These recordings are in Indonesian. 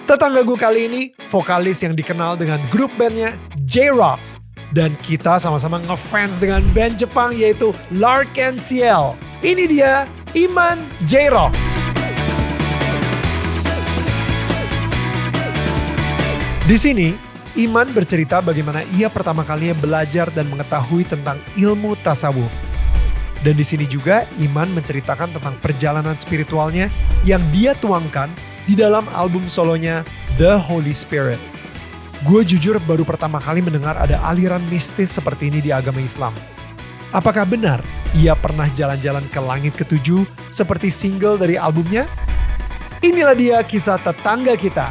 Tetangga gue kali ini vokalis yang dikenal dengan grup bandnya J-Rocks. Dan kita sama-sama ngefans dengan band Jepang yaitu L'Arc-en-Ciel. Ini dia Iman J-Rocks. Di sini, Iman bercerita bagaimana ia pertama kalinya belajar dan mengetahui tentang ilmu tasawuf. Dan di sini juga Iman menceritakan tentang perjalanan spiritualnya yang dia tuangkan di dalam album solonya The Holy Spirit. Gue jujur baru pertama kali mendengar ada aliran mistis seperti ini di agama Islam. Apakah benar ia pernah jalan-jalan ke langit ketujuh seperti single dari albumnya? Inilah dia kisah tetangga kita.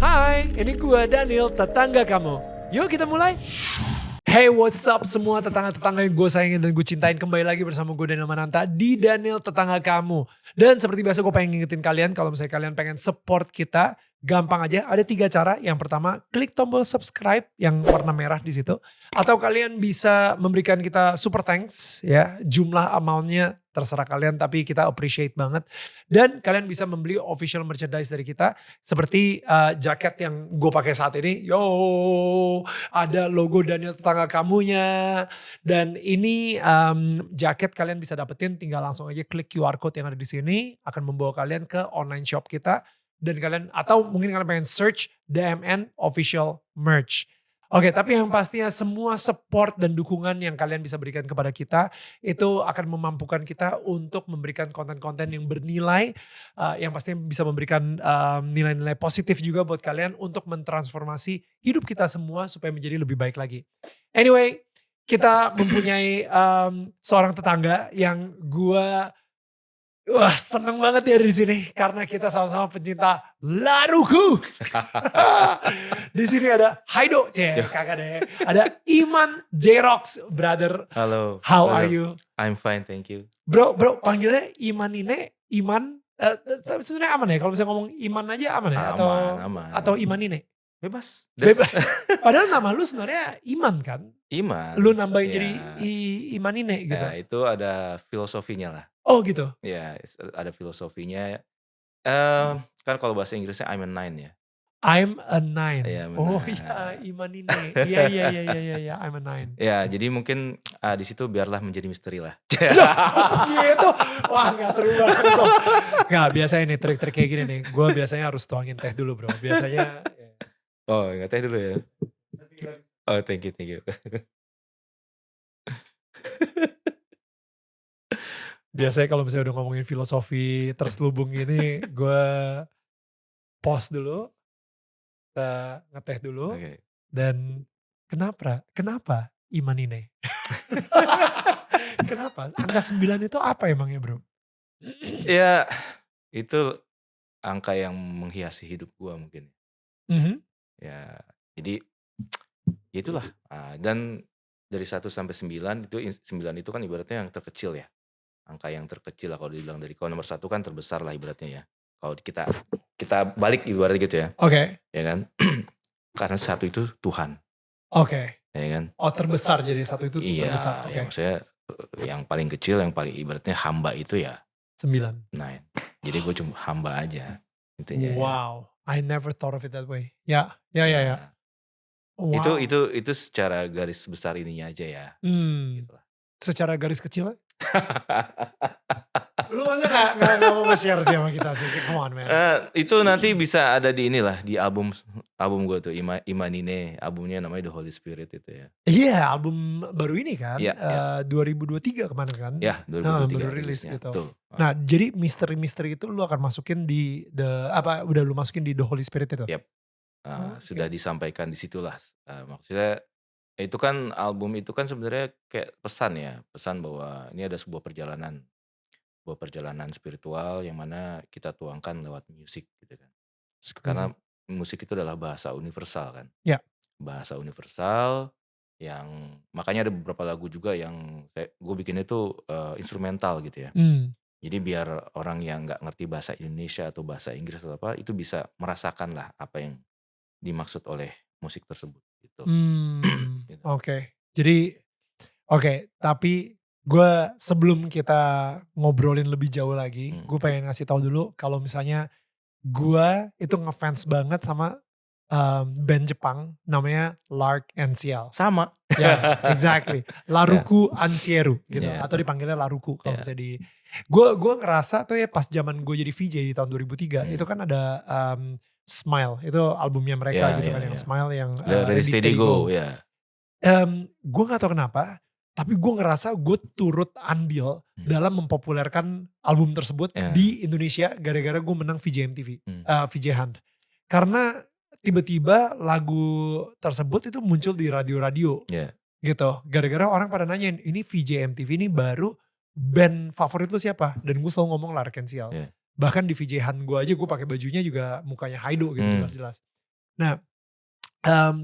Hai, ini gue Daniel, tetangga kamu. Yuk kita mulai. Hey, what's up semua tetangga-tetangga yang gue sayangin dan gue cintain. Kembali lagi bersama gue Daniel Mananta di Daniel Tetangga Kamu. Dan seperti biasa gue pengen ngingetin kalian kalau misalnya kalian pengen support kita, gampang aja. Ada 3 cara. Yang pertama, klik tombol subscribe yang warna merah di situ. Atau kalian bisa memberikan kita super thanks ya. Jumlah amountnya terserah kalian tapi kita appreciate banget. Dan kalian bisa membeli official merchandise dari kita. Seperti jaket yang gue pakai saat ini. Yo, ada logo Daniel Tetangga Kamunya. Dan ini jaket kalian bisa dapetin tinggal langsung aja klik QR code yang ada di sini. Akan membawa kalian ke online shop kita. Dan kalian, atau mungkin kalian pengen search DMN official merch. Oke, tapi yang pastinya semua support dan dukungan yang kalian bisa berikan kepada kita itu akan memampukan kita untuk memberikan konten-konten yang bernilai, yang pastinya bisa memberikan nilai-nilai positif juga buat kalian untuk mentransformasi hidup kita semua supaya menjadi lebih baik lagi. Anyway, kita mempunyai seorang tetangga yang seneng banget ya di sini karena kita sama-sama pencinta laruku. Di sini ada Haido, kakak deh. Ada Iman J-Rocks, brother. Halo. How are you? I'm fine, thank you. Bro, panggilnya Iman ini, Iman. Tapi sebenarnya aman ya? Kalau misalnya ngomong Iman aja aman ya? Aman. Atau Iman ini? Bebas. Padahal nama lu sebenarnya Iman kan? Iman. Lu nambahin ya. jadi Iman ini gitu. Ya, itu ada filosofinya lah. Oh gitu? Ya, ada filosofinya. Kan kalau bahasa Inggrisnya I'm a 9 ya. I'm a 9. Ya, Oh iya, Iman ini. Iya, I'm a 9. Ya, jadi mungkin di situ biarlah menjadi misteri lah. Gitu. Wah, gak seru banget bro. Gak, biasanya nih trik-trik kayak gini nih. Gue biasanya harus tuangin teh dulu bro. Biasanya. Oh, nggak teh dulu ya. Oh, thank you. Biasanya kalau misalnya udah ngomongin filosofi terselubung gini, gue pause dulu, kita ngeteh dulu, Okay. dan kenapa Iman ini? Kenapa? Angka 9 itu apa emangnya bro? Ya, itu angka yang menghiasi hidup gua mungkin. Ya, jadi ya itulah. Dan dari 1 sampai 9 itu 9 itu kan ibaratnya yang terkecil ya. Angka yang terkecil lah kalau dibilang dari kalau nomor 1 kan terbesar lah ibaratnya ya. Kalau kita balik ibaratnya gitu ya. Oke. Ya kan? Karena 1 itu Tuhan. Oke. Ya kan? Oh terbesar jadi 1 itu terbesar. Iya, maksudnya yang paling kecil yang paling ibaratnya hamba itu ya 9. Jadi gue cuma hamba aja intinya. Wow, I never thought of it that way. Ya. Itu Wow. itu secara garis besar ininya aja ya. Gitu lah. Secara garis kecil? Lu masa gak mau nge-share sih sama kita sih? Come on man. Itu nanti bisa ada di inilah di album gue tuh Imanine, albumnya namanya The Holy Spirit itu ya. Iya, album baru ini kan, Iya. 2023 kemarin kan. Ya, 2023 baru rilis gitu. Tuh. Nah, jadi misteri-misteri itu lu akan masukin di udah lu masukin di The Holy Spirit itu? Yep. Sudah disampaikan di situlah. Maksudnya itu kan album itu kan sebenarnya kayak pesan bahwa ini ada sebuah perjalanan spiritual yang mana kita tuangkan lewat musik gitu kan. Karena musik itu adalah bahasa universal kan. Ya. Bahasa universal yang makanya ada beberapa lagu juga yang gue bikin itu instrumental gitu ya. Jadi biar orang yang nggak ngerti bahasa Indonesia atau bahasa Inggris atau apa itu bisa merasakan lah apa yang dimaksud oleh musik tersebut gitu. Oke. Jadi Oke, tapi gue sebelum kita ngobrolin lebih jauh lagi, gue pengen ngasih tahu dulu kalau misalnya gue itu ngefans banget sama band Jepang namanya Lark and Ciel. Sama. Ya, exactly. Laruku Ansieru gitu, Yeah. atau dipanggilnya Laruku kalau Yeah. misalnya di. Gue ngerasa tuh ya pas zaman gue jadi VJ di tahun 2003 itu kan ada Smile, itu albumnya mereka Yeah, gitu yeah, kan yang yeah. Smile yang Ready Steady Go, ya. Gue gak tahu kenapa, tapi gue ngerasa gue turut andil dalam mempopulerkan album tersebut Yeah. di Indonesia gara-gara gue menang VJ MTV, VJ Hunt. Karena tiba-tiba lagu tersebut itu muncul di radio-radio Yeah. gitu. Gara-gara orang pada nanyain, ini VJ MTV ini baru band favorit lu siapa? Dan gue selalu ngomong Lark and Ciel. Yeah. Bahkan di VJ Hunt gue aja gue pakai bajunya juga mukanya Haido gitu jelas-jelas. Nah,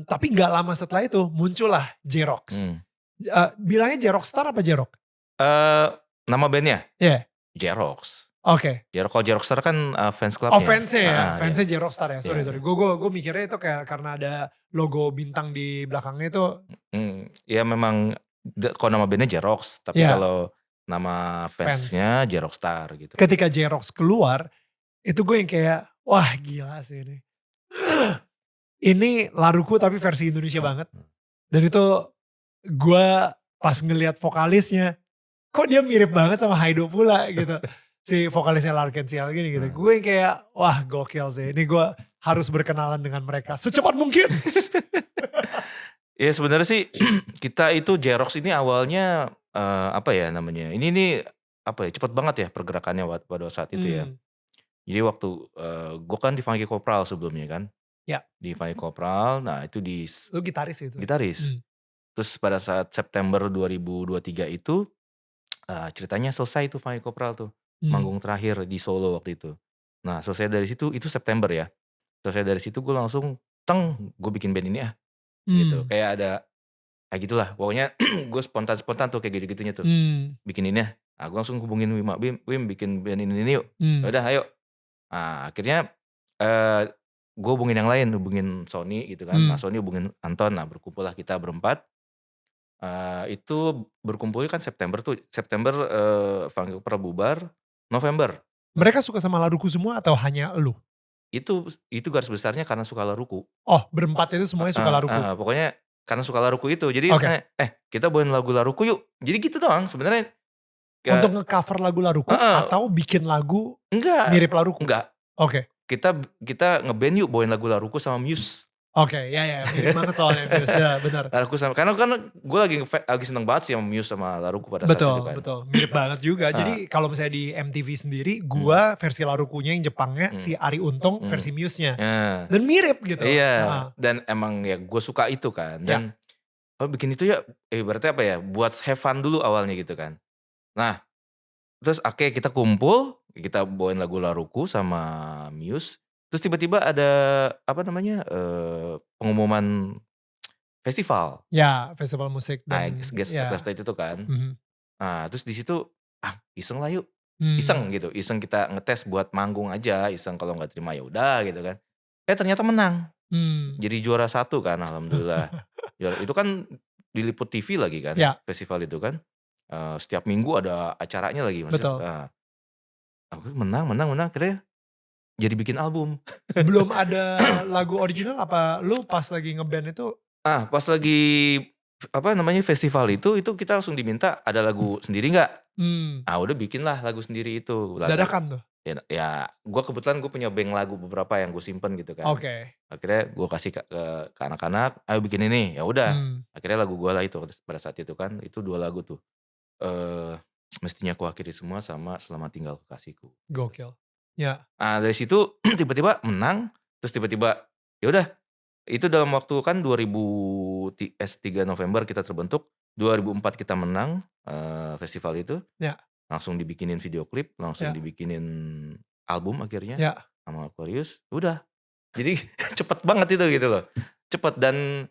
tapi gak lama setelah itu muncullah J-Rocks. Bilangnya J-Rockstar apa J-Rock? Nama bandnya? Iya. J-Rocks. Oke. Kalau J-Rockstar kan fans clubnya. Oh fansnya ya, fansnya J-Rockstar ya. Sorry. Yeah. Gue mikirnya itu kayak karena ada logo bintang di belakangnya itu. Ya memang kalau nama bandnya J-Rocks, tapi kalau nama fansnya J-Rockstar gitu. Ketika J-Rocks keluar, itu gue yang kayak, wah gila sih ini. Ini Laruku tapi versi Indonesia banget. Dan itu gue pas ngelihat vokalisnya, kok dia mirip banget sama Haido pula gitu. Si vokalisnya Lark and Ciel gini gitu. Gue yang kayak, wah gokil sih. Ini gue harus berkenalan dengan mereka secepat mungkin. Ya sebenarnya sih kita itu J-Rocks ini awalnya apa ya namanya. Ini apa ya, cepat banget ya pergerakannya pada saat itu ya. Jadi waktu gue kan di Funky Kopral sebelumnya kan. Ya. Di Funky Kopral, nah itu Lu gitaris itu? Gitaris. Terus pada saat September 2023 itu ceritanya selesai tuh Funky Kopral tuh. Manggung terakhir di Solo waktu itu. Nah selesai dari situ, itu September ya. Selesai dari situ gue langsung gue bikin band ini gitu. Kayak ada kayak gitulah. Pokoknya gue spontan tuh kayak gitu-gitunya tuh. Bikin ini ya. Nah, gue langsung hubungin Wim bikin band ini yuk. Udah ayo. Nah akhirnya gue hubungin yang lain, hubungin Sony gitu kan. Nah Sony hubungin Anton, nah berkumpullah kita berempat. Itu berkumpul kan September Funky Kopral bubar, November. Mereka suka sama Laruku semua atau hanya lu? Itu garis besarnya karena suka Laruku. Oh berempat itu semuanya suka Laruku? Pokoknya karena suka Laruku itu. Jadi kita bawain lagu Laruku yuk. Jadi gitu doang sebenarnya. Untuk nge-cover lagu Laruku atau bikin lagu mirip Laruku? Enggak. Oke. Kita ngeband yuk bawain lagu Laruku sama Muse. Oke, ya mirip banget soalnya Muse, ya benar. Laruku sama, karena gue lagi seneng banget sih sama Muse sama Laruku pada saat itu kan. Betul, mirip banget juga. Jadi kalau misalnya di MTV sendiri, gue versi Larukunya yang Jepangnya, si Ari Untung versi Muse-nya. Dan mirip gitu. Iya, dan emang ya gue suka itu kan. Dan bikin itu ya, berarti apa ya, buat have fun dulu awalnya gitu kan. Nah, terus kita kumpul, kita bawain lagu Laruku sama Muse. Terus tiba-tiba ada pengumuman festival. Ya, festival musik dan guest stage itu kan. Nah, terus di situ iseng lah yuk. Iseng kita ngetes buat manggung aja, iseng kalau nggak terima ya udah gitu kan. Ternyata menang. Jadi juara 1 kan, alhamdulillah. Itu kan diliput TV lagi kan, festival itu kan. Setiap minggu ada acaranya lagi. Betul. Aku menang akhirnya jadi bikin album. Belum ada lagu original apa lu pas lagi ngeband itu? Pas lagi festival itu kita langsung diminta ada lagu sendiri nggak? Udah bikin lah lagu sendiri itu. Dadakan tuh? Ya gue kebetulan gue punya bank lagu beberapa yang gue simpen gitu kan. Oke. Akhirnya gue kasih ke anak-anak, ayo bikin ini. Ya udah. Akhirnya lagu gue lah itu pada saat itu kan, itu 2 lagu tuh. Mestinya Ku Akhiri Semua sama Selamat Tinggal Kekasihku. Gokil. Ya. Dari situ tiba-tiba menang, terus tiba-tiba ya udah. Itu dalam waktu kan 3 November kita terbentuk, 2004 kita menang festival itu. Ya. Langsung dibikinin video klip, langsung dibikinin album akhirnya sama Aquarius. Udah. Jadi cepet banget itu gitu loh. Cepet dan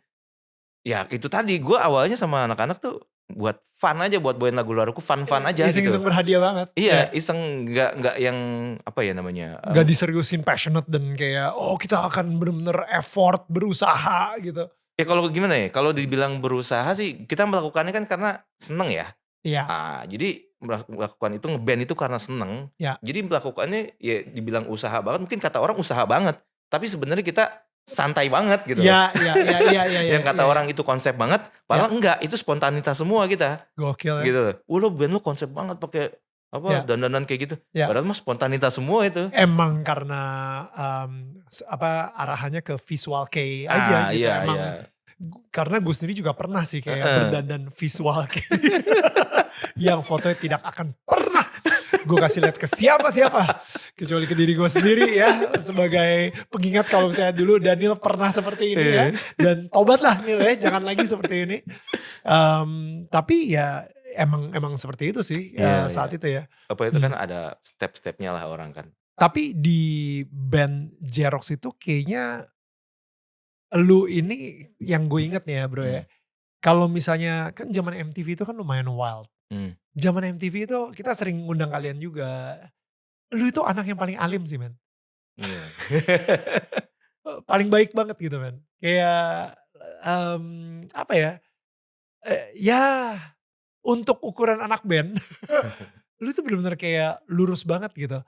ya itu tadi gue awalnya sama anak-anak tuh buat fun aja, buat bawain lagu Laruku fun aja gitu. Iseng-iseng berhadiah banget. Iya, iseng nggak yang apa ya namanya. Gak diseriusin, passionate dan kayak kita akan bener-bener effort, berusaha gitu. Ya kalau gimana ya, kalau dibilang berusaha sih kita melakukannya kan karena seneng ya. Iya, Jadi melakukan itu nge-band itu karena seneng. ya, Jadi melakukannya ya dibilang usaha banget, mungkin kata orang usaha banget. Tapi sebenarnya kita santai banget gitu loh. ya, ya, ya, ya, ya, ya, Yang kata ya, ya, orang itu konsep banget, ya, padahal enggak, itu spontanitas semua kita. gokil ya, Gitu loh. Lo band lo konsep banget pakai apa ya, dandanan kayak gitu. ya. Padahal mah spontanitas semua itu. Emang karena arahannya ke visual kei aja gitu. Iya iya. Emang karena gue sendiri juga pernah sih kayak Heeh. berdandan visual kei yang fotonya tidak akan pernah gue kasih lihat ke siapa-siapa kecuali ke diri gue sendiri ya, sebagai pengingat kalau misalnya dulu Daniel pernah seperti ini ya, Iya. dan tobatlah Nil ya, jangan lagi seperti ini. Tapi ya emang seperti itu sih Iya iya. saat itu ya. Apa itu kan Hmm. ada step-stepnya lah orang kan. Tapi di band Xerox itu kayaknya lu ini yang gue inget nih ya bro ya. Hmm. Kalau misalnya kan zaman MTV itu kan lumayan wild. Hmm. Zaman MTV itu kita sering ngundang kalian juga. Lu itu anak yang paling alim sih men. Iya. Paling baik banget gitu men. Kayak apa ya. Ya untuk ukuran anak band. Lu tuh bener-bener kayak lurus banget gitu.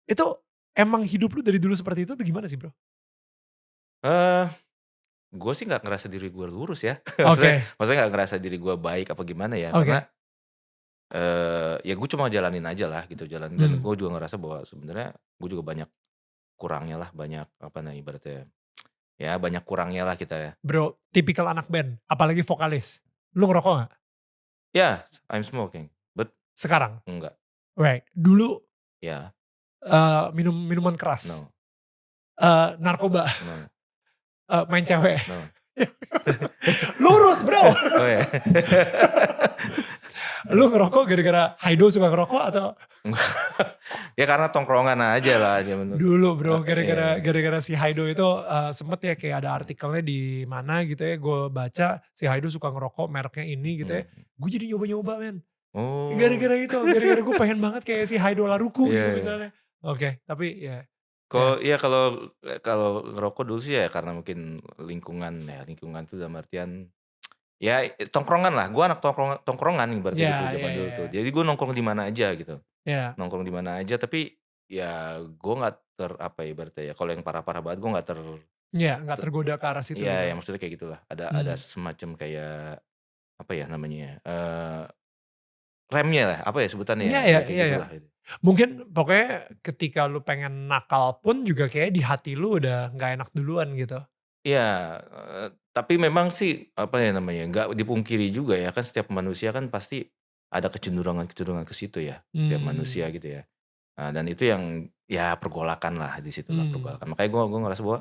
Itu emang hidup lu dari dulu seperti itu tuh gimana sih bro? Eh, gue sih nggak ngerasa diri gue lurus ya. maksudnya Oke, maksudnya nggak ngerasa diri gue baik apa gimana ya, karena oke. ya gue cuma jalanin aja lah gitu, jalan, dan Hmm. gue juga ngerasa bahwa sebenarnya gue juga banyak kurangnya lah, banyak apa nah ibaratnya ya banyak kurangnya lah kita ya. Bro, tipikal anak band, apalagi vokalis. Lu ngerokok gak? Ya, I'm smoking, but Sekarang? enggak. Right. Dulu Ya, minum minuman keras, no, narkoba, no, main cewek. no. Lurus bro. Oh ya. Lu ngerokok gara-gara Haido suka ngerokok atau? Ya karena tongkrongan aja lah zaman dulu. Dulu bro, Iya. gara-gara si Haido itu sempet ya kayak ada artikelnya di mana gitu ya, gue baca si Haido suka ngerokok mereknya ini gitu ya. Hmm. Gue jadi nyoba-nyoba men. Oh. Gara-gara itu, gara-gara gue pengen banget kayak si Haido Laruku Iya gitu iya. misalnya. Oke, tapi ya, ya, Kalau iya kalau kalau ngerokok dulu sih ya karena mungkin lingkungan ya, lingkungan tuh dalam artian ya tongkrongan lah, gua anak tongkrongan ibaratnya gitu ya, ya, zaman dulu tuh. ya, Jadi gua nongkrong di mana aja gitu, ya, nongkrong di mana aja, tapi ya gua nggak apa ya ibaratnya ya, kalau yang parah-parah banget gua nggak ya, nggak tergoda ke arah situ gitu. ya maksudnya kayak gitulah. Ada Hmm. semacam kayak apa ya namanya ya, remnya lah, apa ya sebutannya ya, Iya ya, ya kayak iya ya. gitulah gitu. Mungkin pokoknya ketika lu pengen nakal pun juga kayak di hati lu udah nggak enak duluan gitu. Iya, tapi memang sih, apa ya namanya, nggak dipungkiri juga ya kan setiap manusia kan pasti ada kecenderungan-kecenderungan ke situ ya, setiap manusia Hmm. gitu ya. Nah, dan itu yang ya pergolakan lah, di situlah Hmm. pergolakan. Makanya gua ngerasa bahwa,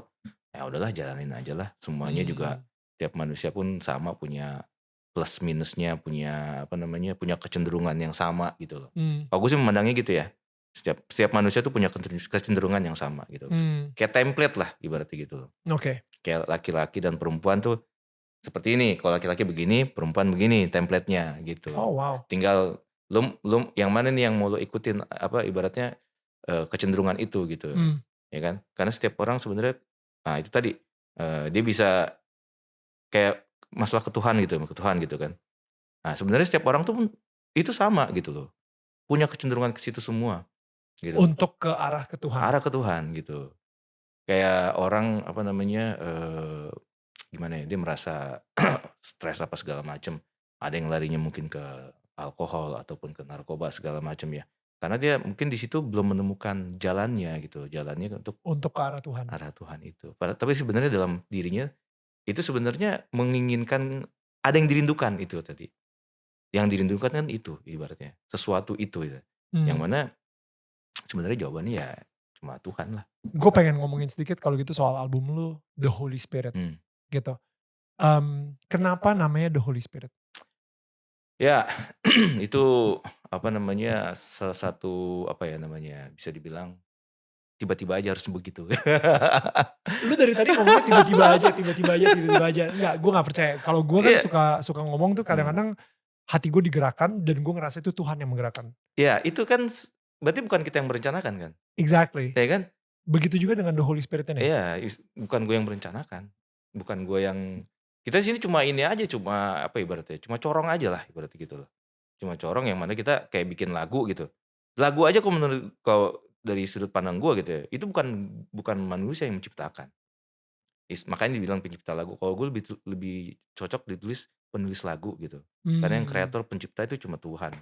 ya udahlah jalanin aja lah, semuanya juga Hmm. tiap manusia pun sama punya plus minusnya, punya apa namanya, punya kecenderungan yang sama gitu loh. Hmm. Kalau gue sih memandangnya gitu ya, setiap setiap manusia tuh punya kecenderungan yang sama gitu. Hmm. Kayak template lah ibaratnya gitu loh. Oke. Kayak laki-laki dan perempuan tuh seperti ini, kalau laki-laki begini, perempuan begini template-nya gitu. Oh wow. Tinggal lu yang mana nih yang mau lu ikutin apa ibaratnya kecenderungan itu gitu. Hmm. Ya kan? Karena setiap orang sebenarnya nah itu tadi dia bisa kayak masalah ke Tuhan gitu kan. Nah, sebenarnya setiap orang tuh itu sama gitu loh. Punya kecenderungan ke situ semua gitu. Untuk ke arah ke Tuhan. Arah ke Tuhan gitu. Kayak orang apa namanya gimana ya, dia merasa stres apa segala macam. Ada yang larinya mungkin ke alkohol ataupun ke narkoba segala macam ya. Karena dia mungkin di situ belum menemukan jalannya gitu, jalannya untuk Untuk ke arah Tuhan. arah Tuhan itu. Tapi sebenarnya dalam dirinya itu sebenarnya menginginkan ada yang dirindukan itu tadi. Yang dirindukan kan itu ibaratnya, sesuatu itu ya. Yang Hmm. mana sebenarnya jawabannya ya cuma Tuhan lah. Gue pengen ngomongin sedikit kalau gitu soal album lu The Holy Spirit Hmm. gitu. Kenapa namanya The Holy Spirit? Ya, itu apa namanya, salah satu apa ya namanya, bisa dibilang tiba-tiba aja harus begitu. Lu dari tadi ngomongnya tiba-tiba aja, tiba-tiba aja, tiba-tiba aja. Enggak, gue nggak percaya. Kalau gue kan Iya, suka ngomong tuh mmm, kadang-kadang hati gue digerakkan dan gue ngerasa itu Tuhan yang menggerakkan. iya itu kan berarti bukan kita yang merencanakan kan, Exactly. ya kan? Begitu juga dengan The Holy Spirit ini. Iya, bukan gue yang merencanakan, bukan gue yang Kita di sini cuma ini aja, cuma apa ibaratnya, cuma corong aja lah ibaratnya gitu loh. Cuma corong yang mana kita kayak bikin lagu gitu. Lagu aja kalau dari sudut pandang gua gitu ya, itu bukan manusia yang menciptakan. Makanya dibilang pencipta lagu. Kalau gue lebih cocok ditulis penulis lagu gitu. Karena yang Hmm. kreator pencipta itu cuma Tuhan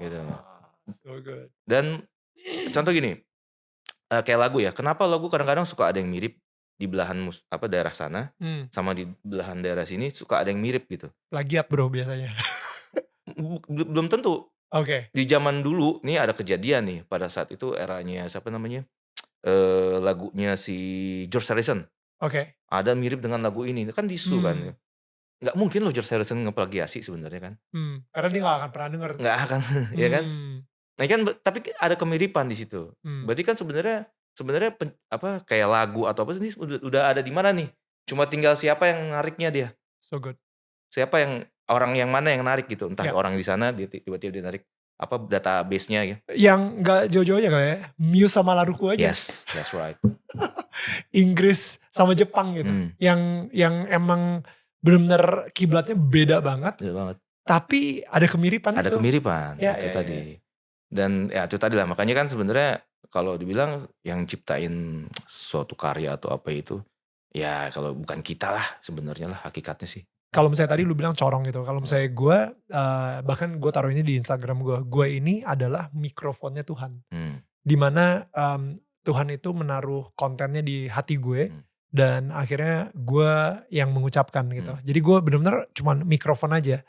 gitu. So good. Dan contoh gini, kayak lagu ya, kenapa lagu kadang-kadang suka ada yang mirip di belahan daerah sana Hmm. sama di belahan daerah sini suka ada yang mirip gitu. Plagiat bro biasanya. Belum tentu. Oke. Di zaman dulu nih ada kejadian nih pada saat itu eranya siapa namanya? Lagunya si George Harrison. Oke. Ada mirip dengan lagu ini, kan disu kan. Hmm. Nggak mungkin loh George Harrison ngeplagiasi sebenarnya kan. Karena dia gak akan pernah denger. Nggak akan, ya kan? Hmm. Nah kan tapi ada kemiripan di situ. Hmm. Berarti kan sebenarnya kayak lagu atau apa ini udah ada di mana nih? Cuma tinggal siapa yang nariknya dia. So good. Siapa orang yang mana yang narik gitu. Entah Ya. orang di sana dia tiba-tiba dia narik database-nya gitu. Yang gak jauh-jauh aja kali ya. Muse sama Laruku aja. Yes, that's right. Inggris sama Jepang gitu. Yang emang benar-benar kiblatnya beda banget. Beda banget. Tapi ada kemiripan Ada itu. kemiripan, Ya, itu ya, tadi. ya. Dan ya itu tadi lah, makanya kan sebenarnya kalau dibilang yang ciptain suatu karya atau apa itu, ya kalau bukan kita lah sebenarnya lah hakikatnya sih. Kalau misalnya tadi lu bilang corong gitu, kalau misalnya gue, bahkan gue taruh ini di Instagram gue ini adalah mikrofonnya Tuhan. Dimana Tuhan itu menaruh kontennya di hati gue, dan akhirnya gue yang mengucapkan gitu. Jadi gue benar-benar cuman mikrofon aja.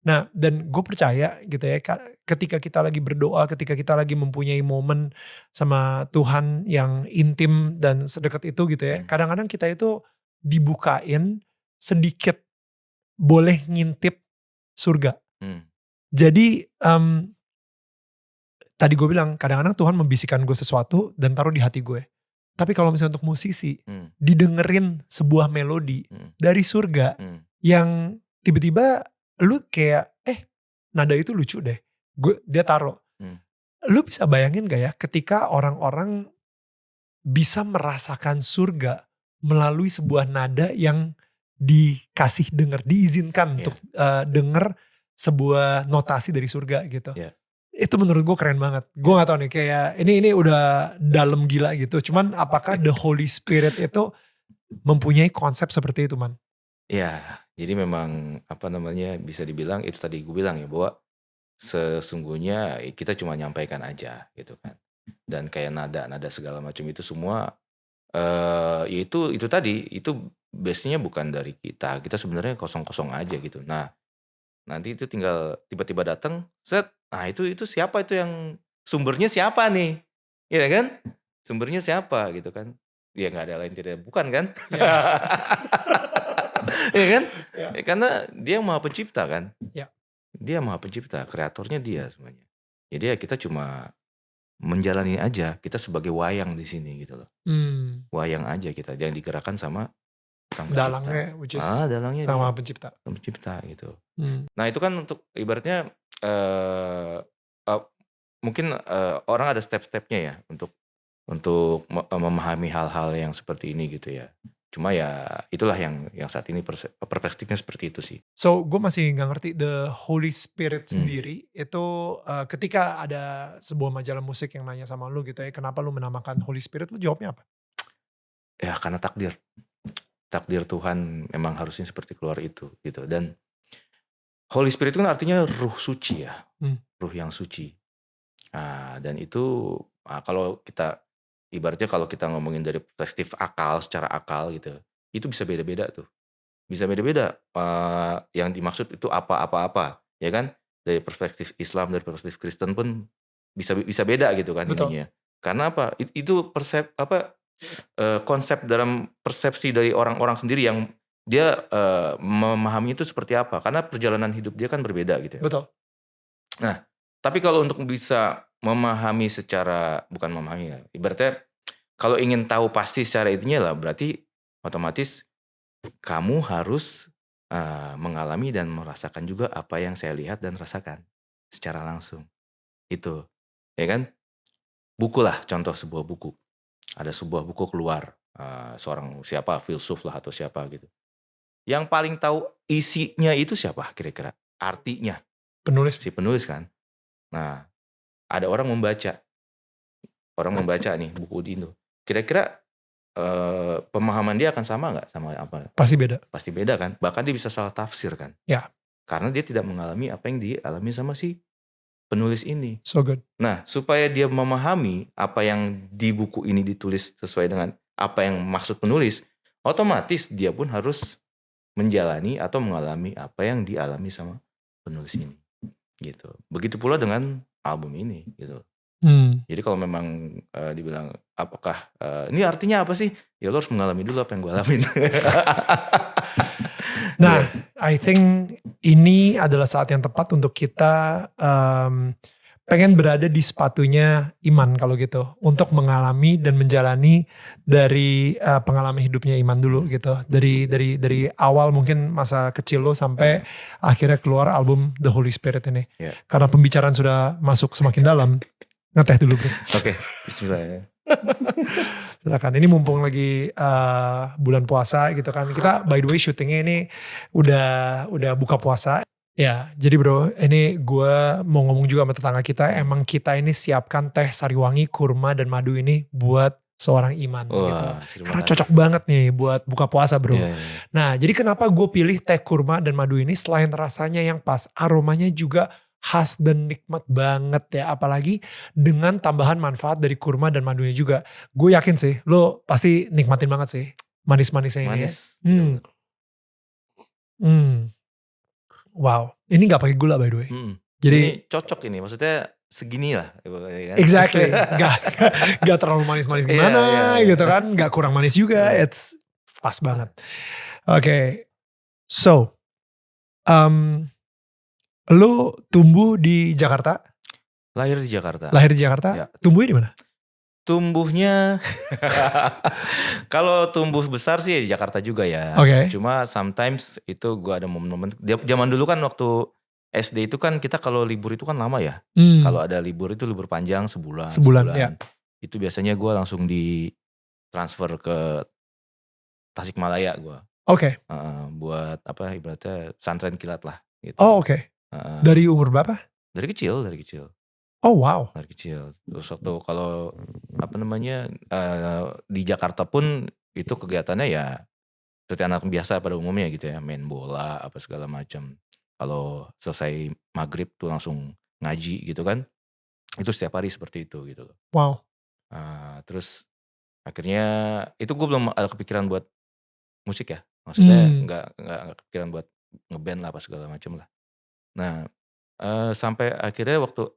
Nah dan gue percaya gitu ya, ketika kita lagi berdoa, ketika kita lagi mempunyai momen sama Tuhan yang intim dan sedekat itu gitu ya, kadang-kadang kita itu dibukain sedikit boleh ngintip surga. Jadi tadi gue bilang kadang-kadang Tuhan membisikkan gue sesuatu dan taruh di hati gue. Tapi kalau misalnya untuk musisi, didengerin sebuah melodi dari surga yang tiba-tiba lu kayak nada itu lucu deh. Dia taruh. Lu bisa bayangin gak ya ketika orang-orang bisa merasakan surga melalui sebuah nada yang dikasih denger, diizinkan untuk denger sebuah notasi dari surga gitu. Itu menurut gue keren banget. Gue gak tahu nih kayak ini udah dalam gila gitu. Cuman apakah the Holy Spirit itu mempunyai konsep seperti itu man? Ya jadi memang bisa dibilang itu tadi gue bilang ya bahwa sesungguhnya kita cuma nyampaikan aja gitu kan. Dan kayak nada segala macam itu semua itu tadi itu base-nya bukan dari kita sebenarnya kosong-kosong aja gitu. Nah nanti itu tinggal tiba-tiba datang set, nah itu siapa itu yang sumbernya siapa nih, ya kan, sumbernya siapa gitu kan, ya nggak ada lain tidak bukan kan. Yes. Ya kan, Ya. karena dia maha pencipta kan, Ya. dia maha pencipta, kreatornya dia semuanya. Jadi ya kita cuma menjalani aja, kita sebagai wayang di sini gitu loh. Wayang aja kita yang digerakkan sama sang pencipta. Dalangnya which is Dalangnya sama dia, pencipta gitu. Hmm. Nah itu kan untuk ibaratnya mungkin orang ada step-stepnya ya untuk memahami hal-hal yang seperti ini gitu ya. Cuma ya itulah yang saat ini perspektifnya seperti itu sih. So gue masih gak ngerti the Holy Spirit sendiri itu ketika ada sebuah majalah musik yang nanya sama lu gitu ya, kenapa lu menamakan Holy Spirit, lu jawabnya apa? Ya karena takdir Tuhan memang harusnya seperti keluar itu gitu. Dan Holy Spirit itu kan artinya ruh suci ya, ruh yang suci. Dan itu kalau kita ibaratnya kalau kita ngomongin dari perspektif akal, secara akal gitu, itu bisa beda-beda tuh. Bisa beda-beda yang dimaksud itu apa-apa, ya kan? Dari perspektif Islam, dari perspektif Kristen pun bisa beda gitu kan. Betul. Ininya. Karena apa? Itu konsep dalam persepsi dari orang-orang sendiri yang dia memahami itu seperti apa. Karena perjalanan hidup dia kan berbeda gitu ya. Betul. Nah, tapi kalau untuk bisa memahami bukan memahami ya, ibaratnya kalau ingin tahu pasti secara itunya lah, berarti otomatis kamu harus mengalami dan merasakan juga apa yang saya lihat dan rasakan secara langsung. Itu, ya kan? Buku lah, contoh sebuah buku. Ada sebuah buku keluar, seorang siapa, filsuf lah atau siapa gitu. Yang paling tahu isinya itu siapa kira-kira? Artinya Penulis. si penulis kan. Nah, ada orang membaca nih buku itu. Kira-kira pemahaman dia akan sama nggak sama apa? Pasti beda. Pasti beda kan. Bahkan dia bisa salah tafsir kan. Ya. Karena dia tidak mengalami apa yang dialami sama si penulis ini. So good. Nah, supaya dia memahami apa yang di buku ini ditulis sesuai dengan apa yang maksud penulis, otomatis dia pun harus menjalani atau mengalami apa yang dialami sama penulis ini. Gitu. Begitu pula dengan album ini gitu. Jadi kalau memang dibilang apakah ini artinya apa sih? Ya lo harus mengalami dulu apa yang gue alamin. Nah, I think ini adalah saat yang tepat untuk kita pengen berada di sepatunya Iman kalau gitu. Untuk mengalami dan menjalani dari pengalaman hidupnya Iman dulu gitu. Dari awal mungkin masa kecil lo sampai akhirnya keluar album The Holy Spirit ini. Yeah. Karena pembicaraan sudah masuk semakin dalam. Ngeteh dulu bro. Oke, bismillah. Silakan. Ini mumpung lagi bulan puasa gitu kan. Kita by the way syutingnya ini udah buka puasa. Ya, jadi bro, ini gue mau ngomong juga sama tetangga kita. Emang kita ini siapkan teh sariwangi, kurma dan madu ini buat seorang Iman gitu. Karena cocok banget nih buat buka puasa bro. Yeah. Nah, jadi kenapa gue pilih teh kurma dan madu ini selain rasanya yang pas, aromanya juga khas dan nikmat banget ya. Apalagi dengan tambahan manfaat dari kurma dan madunya juga. Gue yakin sih lo pasti nikmatin banget sih manis-manisnya ini. Manis. Wow, ini gak pakai gula by the way. Jadi ini cocok ini, maksudnya segini lah. Kan? Exactly, gak terlalu manis-manis gimana gitu kan. Gak kurang manis juga, it's pas banget. Oke, so lo tumbuh di Jakarta? Lahir di Jakarta. Ya. Tumbuhnya di mana? Tumbuhnya kalau tumbuh besar sih di Jakarta juga ya. Okay. Cuma sometimes itu gue ada momen-momen. Zaman dulu kan waktu SD itu kan kita kalau libur itu kan lama ya. Kalau ada libur itu libur panjang sebulan. Ya. Itu biasanya gue langsung di transfer ke Tasikmalaya gue. Oke. Buat apa ibaratnya pesantren kilat lah. Gitu. Oh oke. Dari umur berapa? Dari kecil. Oh wow. Dari kecil. Terus waktu kalau apa namanya di Jakarta pun itu kegiatannya ya seperti anak biasa pada umumnya gitu ya, main bola apa segala macam. Kalau selesai maghrib tuh langsung ngaji gitu kan. Itu setiap hari seperti itu gitu loh. Wow. Terus akhirnya itu gue belum ada kepikiran buat musik ya. Maksudnya nggak kepikiran buat ngeband lah apa segala macam lah. Nah sampai akhirnya waktu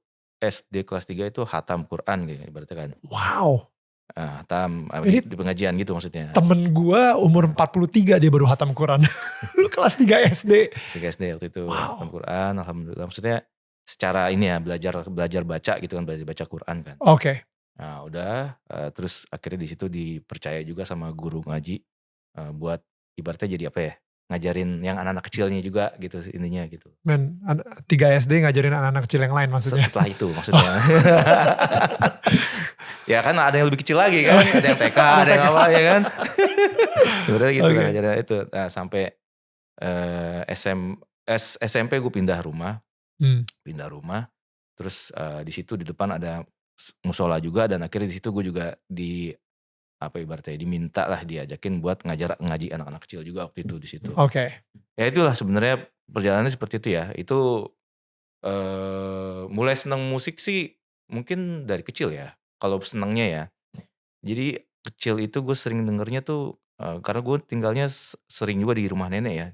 SD kelas 3 itu hatam Quran gitu ibaratnya kan. Wow. Hatam Ini di pengajian gitu maksudnya. Temen gue umur 43 dia baru hatam Quran. Lu kelas 3 SD. Kelas 3 SD waktu itu hatam Wow. Quran, alhamdulillah. Maksudnya secara ini ya belajar baca gitu kan, belajar baca Quran kan. Oke. Nah udah terus akhirnya di situ dipercaya juga sama guru ngaji buat ibaratnya jadi apa ya? Ngajarin yang anak-anak kecilnya juga gitu ininya gitu. Men, 3 SD ngajarin anak-anak kecil yang lain maksudnya. Setelah itu maksudnya. Ya kan ada yang lebih kecil lagi kan, ada yang TK, ada yang apa ya kan. Sebenarnya gitu kan ngajarin itu. Nah, sampai SMP gue pindah rumah. Terus di situ di depan ada musola juga dan akhirnya di situ gue juga apa ibaratnya diminta lah diajakin buat ngaji anak-anak kecil juga waktu itu di situ. Oke. Ya itulah sebenarnya perjalanannya seperti itu ya. Itu mulai seneng musik sih mungkin dari kecil ya. Kalau senengnya ya. Jadi kecil itu gue sering dengernya tuh karena gue tinggalnya sering juga di rumah nenek ya.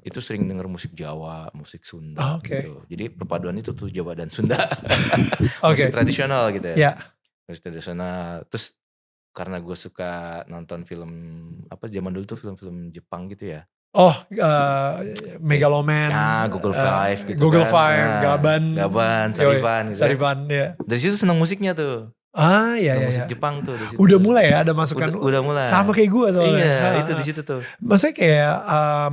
Itu sering denger musik Jawa, musik Sunda gitu. Jadi perpaduan itu tuh Jawa dan Sunda. Musik tradisional gitu ya. Musik tradisional. Terus karena gue suka nonton film apa zaman dulu tuh film-film Jepang gitu ya. Oh, Megaloman. Ya, Google Five gitu Google kan. Five, Gaban, Sariban gitu. Sariban ya. Dari situ seneng musiknya tuh. Iya. Musik Jepang tuh di situ. Udah mulai ya ada masukan. Udah mulai. Sama kayak gue soalnya. Iya, itu di situ tuh. Maksudnya kayak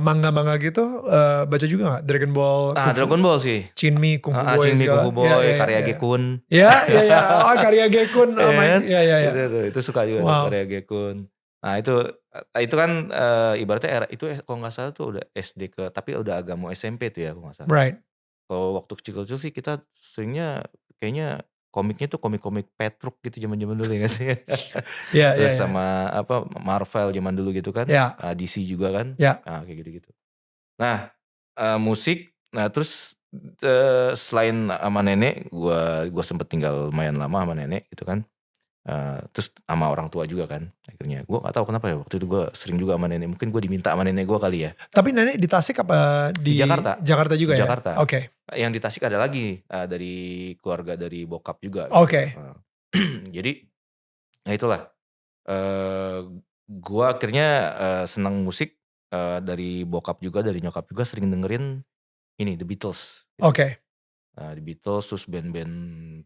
manga-manga gitu baca juga gak? Dragon Ball. Dragon Ball sih. Chinmi, Kung Fu Boy Chinmi, segala. Kung Fu Boy, Karya Gekun. Iya. Oh, Karya Gekun. Itu suka juga Karya Gekun. Nah itu kan ibaratnya era itu kalau nggak salah tuh udah SD tapi udah agak mau SMP tuh ya kalau nggak salah. Right. Kalau waktu kecil-kecil sih kita seringnya kayaknya komiknya tuh komik-komik Petruk gitu zaman-zaman dulu ya nggak sih? Ya, ya, Terus ya. sama apa Marvel zaman dulu gitu kan, Ya, DC juga kan, ya. kayak gitu-gitu. Nah, musik, nah terus, selain sama nenek, gua sempet tinggal lumayan lama sama nenek gitu kan, terus sama orang tua juga kan akhirnya. Gua nggak tahu kenapa ya waktu itu gua sering juga sama nenek, mungkin gua diminta sama nenek gua kali ya. Tapi nenek di Tasik apa Di di Jakarta Jakarta di juga ya? Jakarta. Oke. Yang di Tasik ada lagi, dari keluarga dari bokap juga gitu, Oke. Jadi, ya itulah, gua akhirnya, senang musik, dari bokap juga, dari nyokap juga sering dengerin ini, The Beatles gitu. Oke. The Beatles terus band-band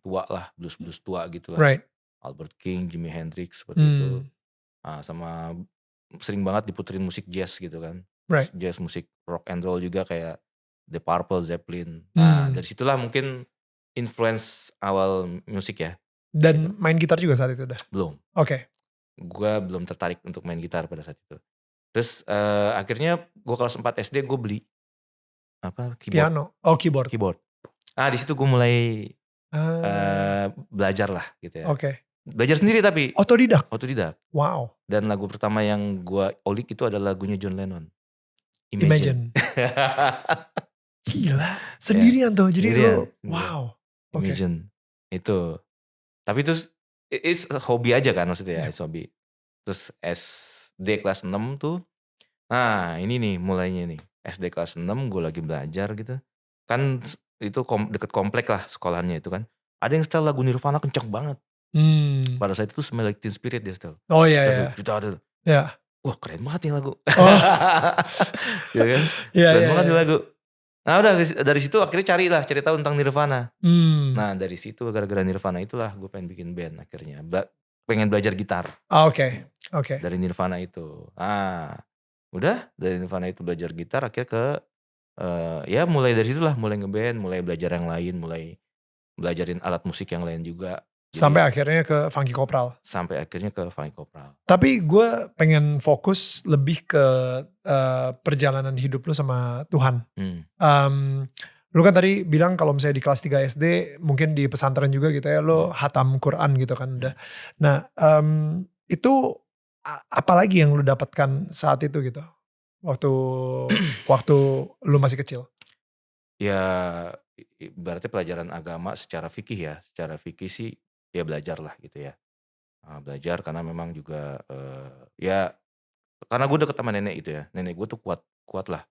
tua lah, blues-blues tua gitulah. Right. Albert King, Jimi Hendrix seperti itu. Hmm. Sama sering banget diputerin musik jazz gitu kan. Right. Jazz, musik rock and roll juga kayak The Purple, Zeppelin. Nah, dari situlah mungkin influence awal musik ya. Dan gitu. main gitar juga saat itu udah? Belum. Oke. Gua belum tertarik untuk main gitar pada saat itu. Terus akhirnya gua kelas 4 SD gue beli apa keyboard. Piano. Oh, keyboard. Keyboard. Di situ gue mulai belajar lah gitu ya. Oke. Belajar sendiri tapi. Otodidak? Otodidak. Wow. Dan lagu pertama yang gue olik itu adalah lagunya John Lennon. Imagine. Gila. Sendirian tuh. Jadi sendirian, lo wow. Oke. Imagine. Itu. Tapi itu it's hobi aja kan maksudnya ya. Yeah. It's hobi. Terus SD kelas 6 tuh. Nah ini nih mulainya nih. SD kelas 6 gue lagi belajar gitu. Kan itu deket komplek lah sekolahannya itu kan. Ada yang setel lagu Nirvana kenceng banget. Pada saat itu Smell Like Teen Spirit dia setel. Oh iya. Ya. Wah keren banget nih lagu. Oh. Ya kan? Iya, keren banget nih lagu. Nah udah dari situ akhirnya cari tahu tentang Nirvana. Nah dari situ gara-gara Nirvana itulah gue pengen bikin band akhirnya. Pengen belajar gitar. Oke. Dari Nirvana itu. Udah dari Nirvana itu belajar gitar akhirnya ke ya mulai dari situlah mulai ngeband, mulai belajar yang lain, mulai belajarin alat musik yang lain juga. Jadi, sampai akhirnya ke Funky Kopral. Sampai akhirnya ke Funky Kopral. Tapi gue pengen fokus lebih ke perjalanan hidup lu sama Tuhan. Lu kan tadi bilang kalau misalnya di kelas 3 SD mungkin di pesantren juga gitu ya, lu hatam Quran gitu kan udah. Nah itu apalagi yang lu dapatkan saat itu gitu? Waktu lu masih kecil? Ya berarti pelajaran agama secara fikih ya. Secara fikih sih ya belajar lah gitu ya. Belajar karena memang juga ya karena gue deket sama nenek gitu ya. Nenek gue tuh kuat lah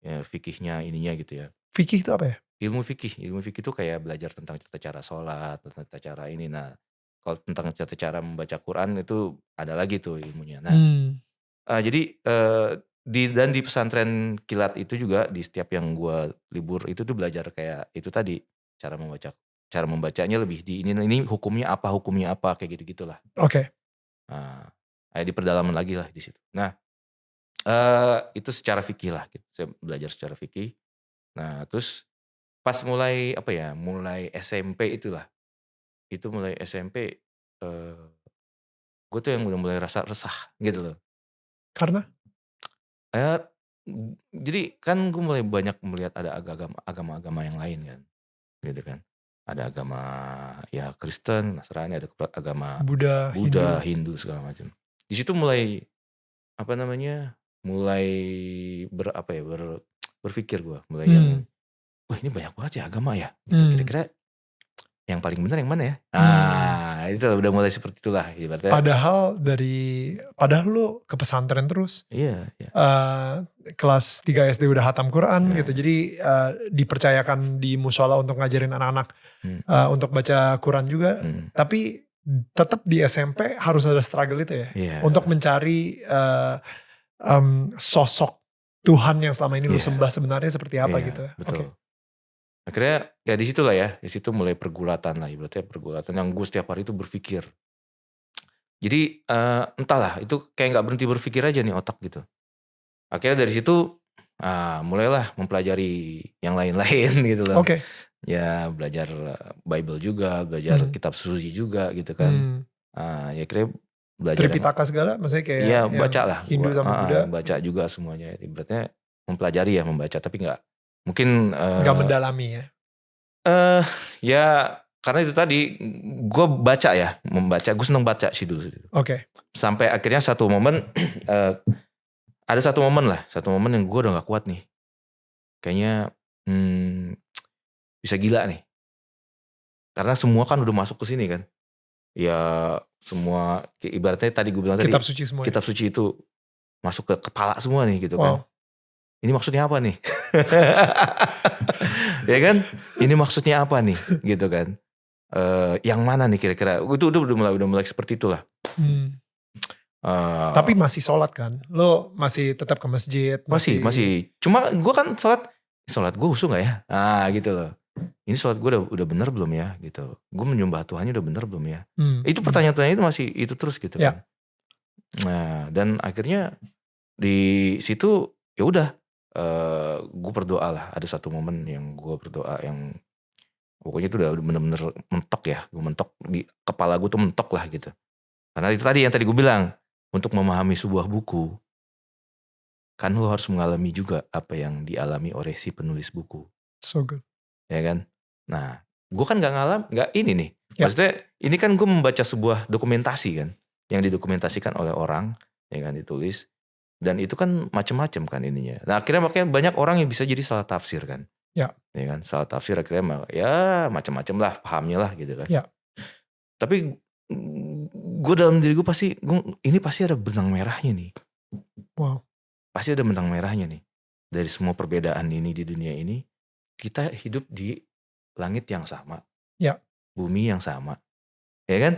ya, fikihnya ininya gitu ya. Fikih itu apa ya? Ilmu fikih itu kayak belajar tentang tata cara sholat, tentang tata cara ini. Nah kalau tentang tata cara membaca Quran itu ada lagi tuh ilmunya. Nah jadi dan di pesantren kilat itu juga di setiap yang gue libur itu tuh belajar kayak itu tadi cara membacanya lebih di ini hukumnya apa kayak gitu-gitulah. Oke. Di pedalaman lagi lah di situ. Nah itu secara fikih lah gitu. Saya belajar secara fikih. Nah terus pas mulai mulai SMP itulah. Itu mulai SMP gue tuh yang udah mulai rasa resah gitu loh. Karena? Jadi kan gue mulai banyak melihat ada agama-agama yang lain kan. Gitu kan. Ada agama ya Kristen, Nasrani, ada agama Buddha, Hindu segala macam. Di situ mulai mulai berpikir gue, mulai yang wah ini banyak banget ya agama ya. Gitu. Kira-kira yang paling benar yang mana ya? Itu udah mulai seperti itulah ibaratnya. Padahal lu ke pesantren terus. Iya. Kelas 3 SD udah hatam Quran gitu. Jadi dipercayakan di musola untuk ngajarin anak-anak untuk baca Quran juga. Tapi tetap di SMP harus ada struggle itu ya. Untuk mencari sosok Tuhan yang selama ini lu sembah sebenarnya seperti apa gitu. Betul. Akhirnya ya di situlah ya. Di situ mulai pergulatan lah. Ibaratnya pergulatan yang gue setiap hari itu berpikir. Jadi entahlah itu kayak gak berhenti berpikir aja nih otak gitu. Akhirnya dari situ mulailah mempelajari yang lain-lain gitu loh. Oke. Ya belajar Bible juga, belajar kitab suci juga gitu kan. Ya akhirnya belajar yang Tripitaka segala, maksudnya kayak iya yang baca lah Hindu gua, sama Buddha, baca juga semuanya. Ibaratnya mempelajari ya, membaca tapi nggak mungkin nggak mendalami ya. eh ya karena itu tadi gue baca ya, membaca, gue seneng baca sih dulu. Oke. Sampai akhirnya satu momen ada satu momen yang gue udah nggak kuat nih. Kayaknya bisa gila nih. Karena semua kan udah masuk ke sini kan. Ya semua ibaratnya tadi gue bilang Kitab tadi suci semua. kitab suci itu masuk ke kepala semua nih gitu kan. Wow. Ini maksudnya apa nih? Ya kan? Ini maksudnya apa nih? Gitu kan. Yang mana nih kira-kira? Itu udah mulai seperti itulah. Tapi masih sholat kan? Lo masih tetap ke masjid? Masih. Cuma gue kan sholat gue khusyuk gak ya? Gitu loh. Ini sholat gue udah bener belum ya? Gitu. Gue menyembah Tuhannya udah bener belum ya? Itu pertanyaan-pertanyaan itu masih itu terus gitu kan. Nah, dan akhirnya di situ ya udah gue berdoa lah. Ada satu momen yang gue berdoa yang pokoknya itu udah bener-bener mentok ya. Gue mentok di kepala gue tuh mentok lah gitu. Karena itu tadi yang tadi gue bilang, untuk memahami sebuah buku, kan lo harus mengalami juga apa yang dialami oleh si penulis buku. So good. Ya kan? Nah, gue kan gak ini nih. Maksudnya ini kan gue membaca sebuah dokumentasi kan, yang didokumentasikan oleh orang, ya kan, ditulis. Dan itu kan macam-macam kan ininya. Nah akhirnya makanya banyak orang yang bisa jadi salah tafsir kan. Ya kan, salah tafsir akhirnya ya macam-macam lah pahamnya lah gitu kan. Tapi gue dalam diri gue ini pasti ada benang merahnya nih. Wow. Pasti ada benang merahnya nih. Dari semua perbedaan ini di dunia ini, kita hidup di langit yang sama. Bumi yang sama. Ya kan?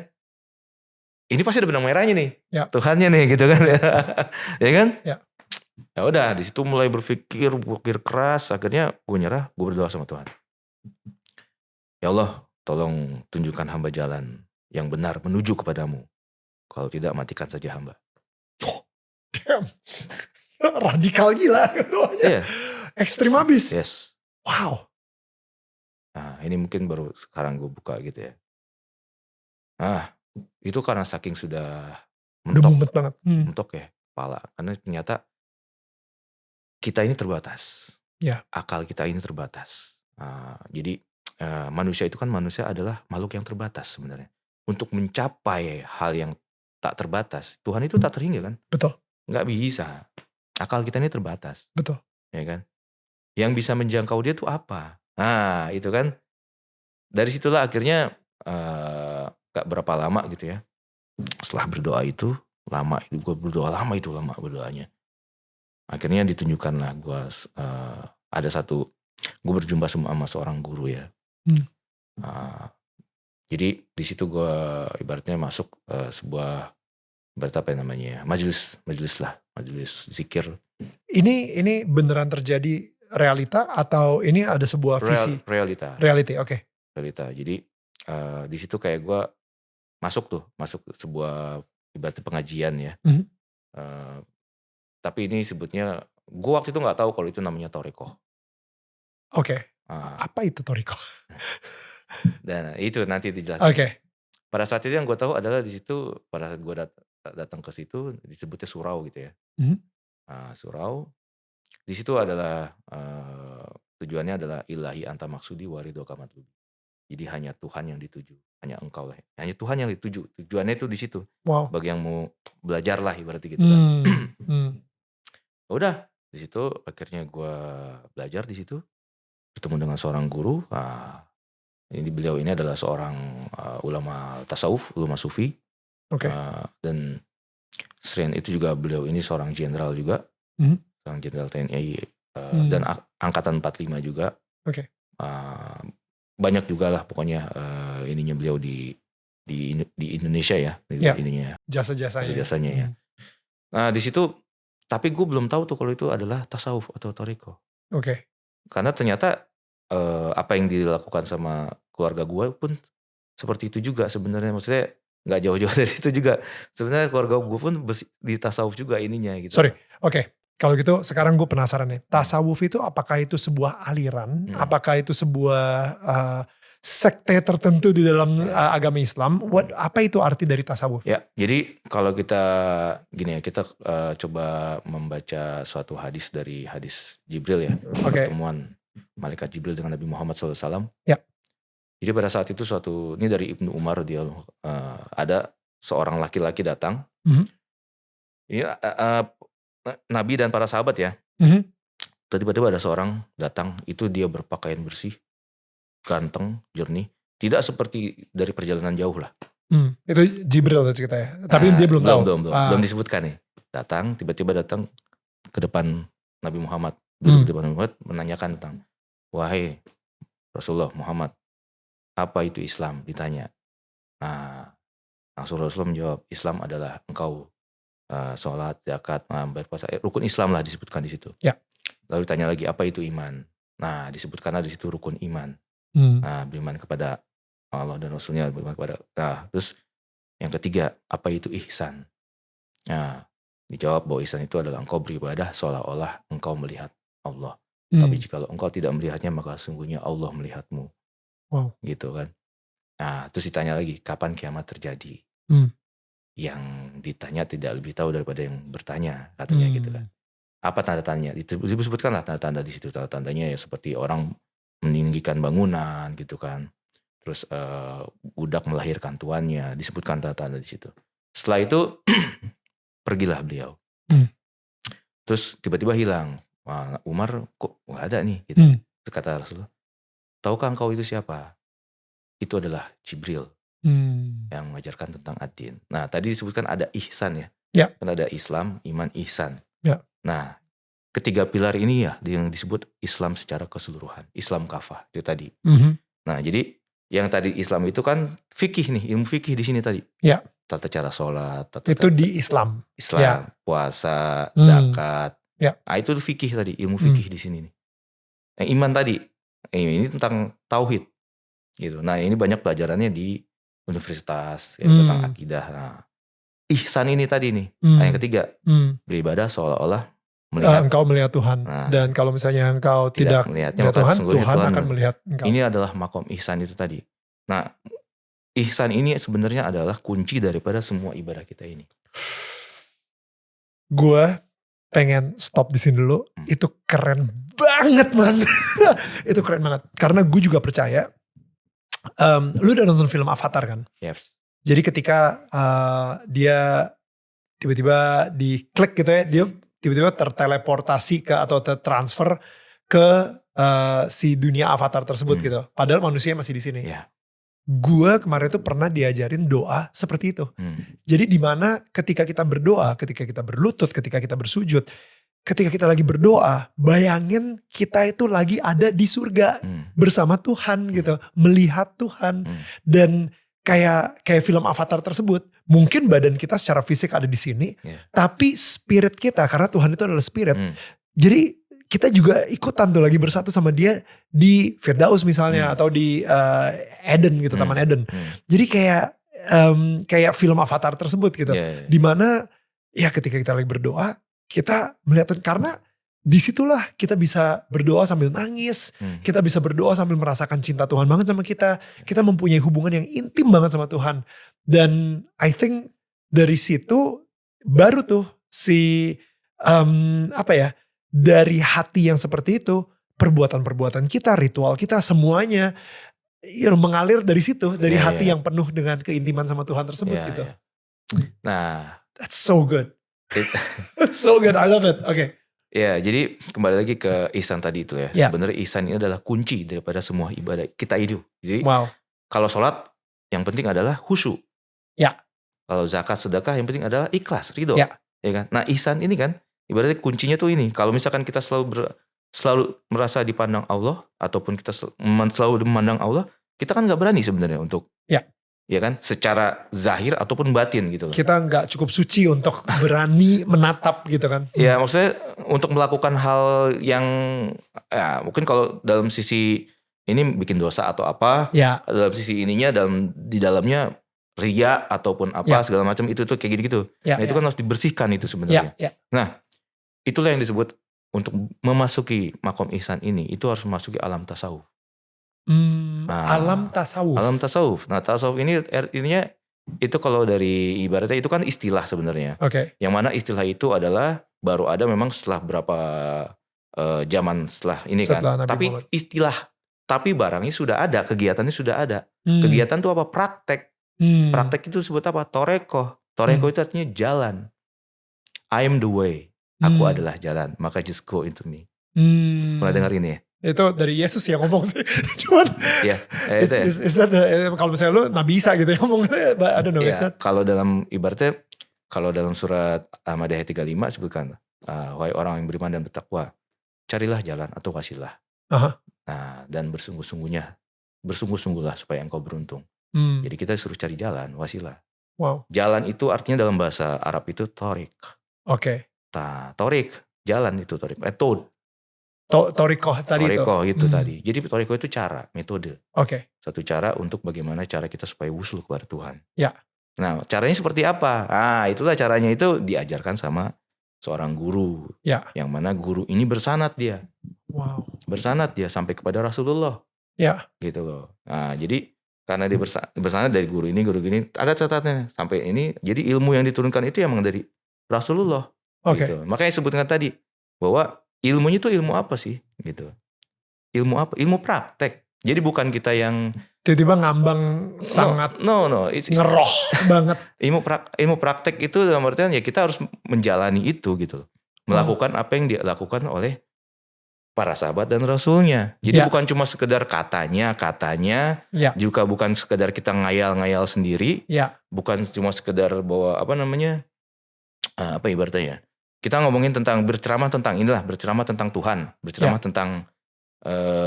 Ini pasti ada benang merahnya nih. Tuhannya nih gitu kan. Ya kan? Ya udah di situ mulai berpikir keras, akhirnya gue nyerah, gue berdoa sama Tuhan. Ya Allah, tolong tunjukkan hamba jalan yang benar menuju kepadamu. Kalau tidak, matikan saja hamba. Damn. Radikal gila doanya. Ekstrim abis. Yes. Wow. Nah ini mungkin baru sekarang gue buka gitu ya. Itu karena saking sudah mumet banget. Mentok ya kepala. Karena ternyata kita ini terbatas. Akal kita ini terbatas. Jadi manusia itu kan adalah makhluk yang terbatas sebenarnya. Untuk mencapai hal yang tak terbatas, Tuhan itu tak terhingga kan? Betul. Nggak bisa. Akal kita ini terbatas. Betul. Ya kan? Yang bisa menjangkau dia tuh apa? Nah itu kan. Dari situlah akhirnya gak berapa lama gitu ya. Setelah berdoa itu, gue berdoa lama berdoanya. Akhirnya ditunjukkanlah gue ada satu, gue berjumpa sama seorang guru ya. Jadi di situ gue ibaratnya masuk sebuah ibarat apa namanya, majelis zikir. Ini beneran terjadi realita atau ini ada sebuah visi? Realita. Oke. Realita. Jadi di situ kayak gue masuk sebuah ibaratnya pengajian ya. Tapi ini sebutnya, gue waktu itu nggak tahu kalau itu namanya toriko. Oke. Apa itu toriko? Dan itu nanti dijelaskan. Oke. Pada saat itu yang gue tahu adalah di situ pada saat gue datang ke situ disebutnya surau gitu ya. Surau. Di situ adalah tujuannya adalah ilahi anta maksudi waridho kamatlubi. Jadi hanya Tuhan yang dituju, hanya engkau lah, hanya Tuhan yang dituju. Tujuannya itu di situ. Wow. Bagi yang mau belajar lah ibaratnya gitu kan. Udah di situ akhirnya gue belajar di situ, bertemu dengan seorang guru. Beliau ini adalah seorang ulama tasawuf, ulama sufi. Dan selain itu juga beliau ini seorang jenderal juga, seorang jenderal TNI dan angkatan 45 juga. Banyak juga lah pokoknya ininya beliau di Indonesia ya, ininya jasa-jasanya ya. Nah di situ, tapi gue belum tahu tuh kalau itu adalah tasawuf atau toriko. Karena ternyata apa yang dilakukan sama keluarga gue pun seperti itu juga sebenarnya, maksudnya nggak jauh-jauh dari situ juga. Sebenarnya keluarga gue pun di tasawuf juga ininya gitu. Kalau gitu sekarang gue penasaran nih, tasawuf itu apakah itu sebuah aliran, apakah itu sebuah sekte tertentu di dalam agama Islam. Apa itu arti dari tasawuf? Ya, jadi kalau kita gini ya, kita coba membaca suatu hadis dari hadis Jibril ya, pertemuan malaikat Jibril dengan Nabi Muhammad SAW. Ya. Jadi pada saat itu ini dari Ibnu Umar, dia ada seorang laki-laki datang. Ini Nabi dan para sahabat ya. Tiba-tiba ada seorang datang, itu dia berpakaian bersih, ganteng, jernih, tidak seperti dari perjalanan jauh lah. Itu Jibril cerita ya. Tapi dia belum tahu. Belum disebutkan nih. Tiba-tiba datang ke depan Nabi Muhammad, duduk di depan Nabi Muhammad, menanyakan tentang, wahai Rasulullah Muhammad, apa itu Islam? Ditanya. Nah, langsung Rasulullah menjawab, Islam adalah engkau sholat, zakat, bayar puasa, rukun Islam lah disebutkan di situ. Ya. Lalu ditanya lagi, apa itu iman? Nah, disebutkanlah di situ rukun iman. Nah, beriman kepada Allah dan Rasulnya, beriman kepada. Nah, terus yang ketiga, apa itu ihsan? Nah, dijawab bahwa ihsan itu adalah engkau beribadah seolah-olah engkau melihat Allah. Tapi jika engkau tidak melihatnya, maka sungguhnya Allah melihatmu. Wow. Gitu kan. Nah, terus ditanya lagi, kapan kiamat terjadi? Yang ditanya tidak lebih tahu daripada yang bertanya, katanya gitu kan. Apa tanda-tandanya? Disebutkanlah tanda-tanda di situ. Tanda-tandanya ya seperti orang meninggikan bangunan gitu kan. Terus budak melahirkan tuannya, disebutkan tanda-tanda di situ. Setelah itu pergilah beliau. Terus tiba-tiba hilang. Wah, Umar kok nggak ada nih gitu. Terus kata Rasulullah, tahukah engkau itu siapa? Itu adalah Jibril yang mengajarkan tentang ad-din. Nah, tadi disebutkan ada ihsan ya. Kan ada Islam, iman, ihsan. Ya. Nah, ketiga pilar ini ya yang disebut Islam secara keseluruhan. Islam kafah itu tadi. Nah, jadi yang tadi Islam itu kan fikih nih, ilmu fikih di sini tadi. Ya. Tata cara sholat. Itu di Islam. Islam, puasa, zakat. Ya. Nah, itu fikih tadi, ilmu fikih di sini nih. Yang iman tadi, ini tentang tauhid gitu. Nah, ini banyak pelajarannya di universitas ya, tentang akidah. Nah, ihsan ini tadi nih. Nah, yang ketiga, beribadah seolah-olah engkau melihat Tuhan. Nah, dan kalau misalnya engkau tidak melihat Tuhan, Tuhan akan melihat engkau. Ini adalah makom ihsan itu tadi. Nah, ihsan ini sebenarnya adalah kunci daripada semua ibadah kita ini. Gue pengen stop di sini dulu. Itu keren banget, man. Itu keren banget. Karena gue juga percaya. Lu udah nonton film Avatar kan? Yes. Jadi ketika dia tiba-tiba diklik gitu ya, dia tiba-tiba terteleportasi ke atau tertransfer ke si dunia Avatar tersebut gitu. Padahal manusia masih di sini. Yeah. Gue kemarin itu pernah diajarin doa seperti itu. Jadi dimana ketika kita berdoa, ketika kita berlutut, ketika kita bersujud, ketika kita lagi berdoa, bayangin kita itu lagi ada di surga bersama Tuhan gitu, melihat Tuhan. Dan kayak film Avatar tersebut, mungkin badan kita secara fisik ada di sini, tapi spirit kita, karena Tuhan itu adalah spirit. Jadi kita juga ikutan tuh lagi bersatu sama dia di Firdaus misalnya, atau di Eden gitu, Taman Eden. Jadi kayak film Avatar tersebut gitu. Dimana ya ketika kita lagi berdoa, kita melihat, karena disitulah kita bisa berdoa sambil nangis, kita bisa berdoa sambil merasakan cinta Tuhan banget sama kita. Kita mempunyai hubungan yang intim banget sama Tuhan. Dan I think dari situ baru tuh si dari hati yang seperti itu, perbuatan-perbuatan kita, ritual kita, semuanya mengalir dari situ, dari hati yang penuh dengan keintiman sama Tuhan tersebut gitu. Nah, that's so good. That's so good, I love it. Oke. Ya, jadi kembali lagi ke ihsan tadi itu ya. Sebenarnya ihsan ini adalah kunci daripada semua ibadah kita hidup. Jadi kalau sholat yang penting adalah khusyuk. Ya. Kalau zakat, sedekah yang penting adalah ikhlas, ridho. Ya kan? Nah, ihsan ini kan ibaratnya kuncinya tuh ini. Kalau misalkan kita selalu merasa dipandang Allah, ataupun kita selalu memandang Allah, kita kan gak berani sebenarnya untuk ya kan, secara zahir ataupun batin gitu loh. Kita gak cukup suci untuk berani menatap gitu kan. Ya maksudnya untuk melakukan hal yang ya mungkin kalau dalam sisi ini bikin dosa atau apa, dalam sisi ininya di dalamnya ria ataupun apa segala macam, itu tuh kayak gitu-gitu. Nah itu kan harus dibersihkan itu sebenarnya. Nah, itulah yang disebut untuk memasuki makom ihsan ini, itu harus memasuki alam tasawuf. Alam Nah, tasawuf. alam tasawuf. Nah, tasawuf ini artinya itu kalau dari ibaratnya itu kan istilah sebenarnya. Oke. Yang mana istilah itu adalah baru ada memang setelah berapa zaman setelah ini Setelah kan. Nabi Tapi Muhammad. istilah, tapi barangnya sudah ada, kegiatannya sudah ada. Hmm. Kegiatan itu apa? Praktek. Hmm. Praktek itu disebut apa? Toreko. Toreko itu artinya jalan. I am the way. Aku adalah jalan. Maka just go into me. Pernah dengar ini ya? Itu dari Yesus yang ngomong sih. Cuman Ya, itu ya. is that kalau misalnya lu Nabi Isa gitu yang ngomong, I don't know, is Ya, that? kalau dalam ibaratnya, kalau dalam surat Al-Maidah ayat 35 sebutkan, wahai orang yang beriman dan bertakwa, carilah jalan atau wasilah. Aha. Nah, dan bersungguh-sungguhlah supaya engkau beruntung. Jadi kita suruh cari jalan, wasilah. Wow. Jalan itu artinya dalam bahasa Arab itu torik. Oke. Nah, torik, jalan itu torik. Torikoh tadi itu. Toriko itu tadi. Jadi toriko itu cara, metode. Oke. Satu cara untuk bagaimana cara kita supaya wusul kepada Tuhan. Ya. Nah, caranya seperti apa? Itulah caranya itu diajarkan sama seorang guru. Ya. Yang mana guru ini bersanad dia. Wow. Bersanad dia sampai kepada Rasulullah. Ya. Gitu loh. Nah, jadi karena dia bersanad dari guru ini, ada catatannya. Sampai ini, jadi ilmu yang diturunkan itu emang dari Rasulullah. Oke. Gitu. Makanya sebutkan tadi, bahwa ilmunya itu ilmu apa sih? Gitu. Ilmu apa? Ilmu praktek. Jadi bukan kita yang Tiba-tiba ngambang sangat it's ngeroh banget. Ilmu praktek itu dalam artian ya kita harus menjalani itu gitu. Melakukan apa yang dilakukan oleh para sahabat dan rasulnya. Jadi bukan cuma sekedar katanya, juga bukan sekedar kita ngayal-ngayal sendiri. Bukan cuma sekedar bahwa apa ibaratnya ya. Kita ngomongin tentang berceramah tentang Tuhan, berceramah tentang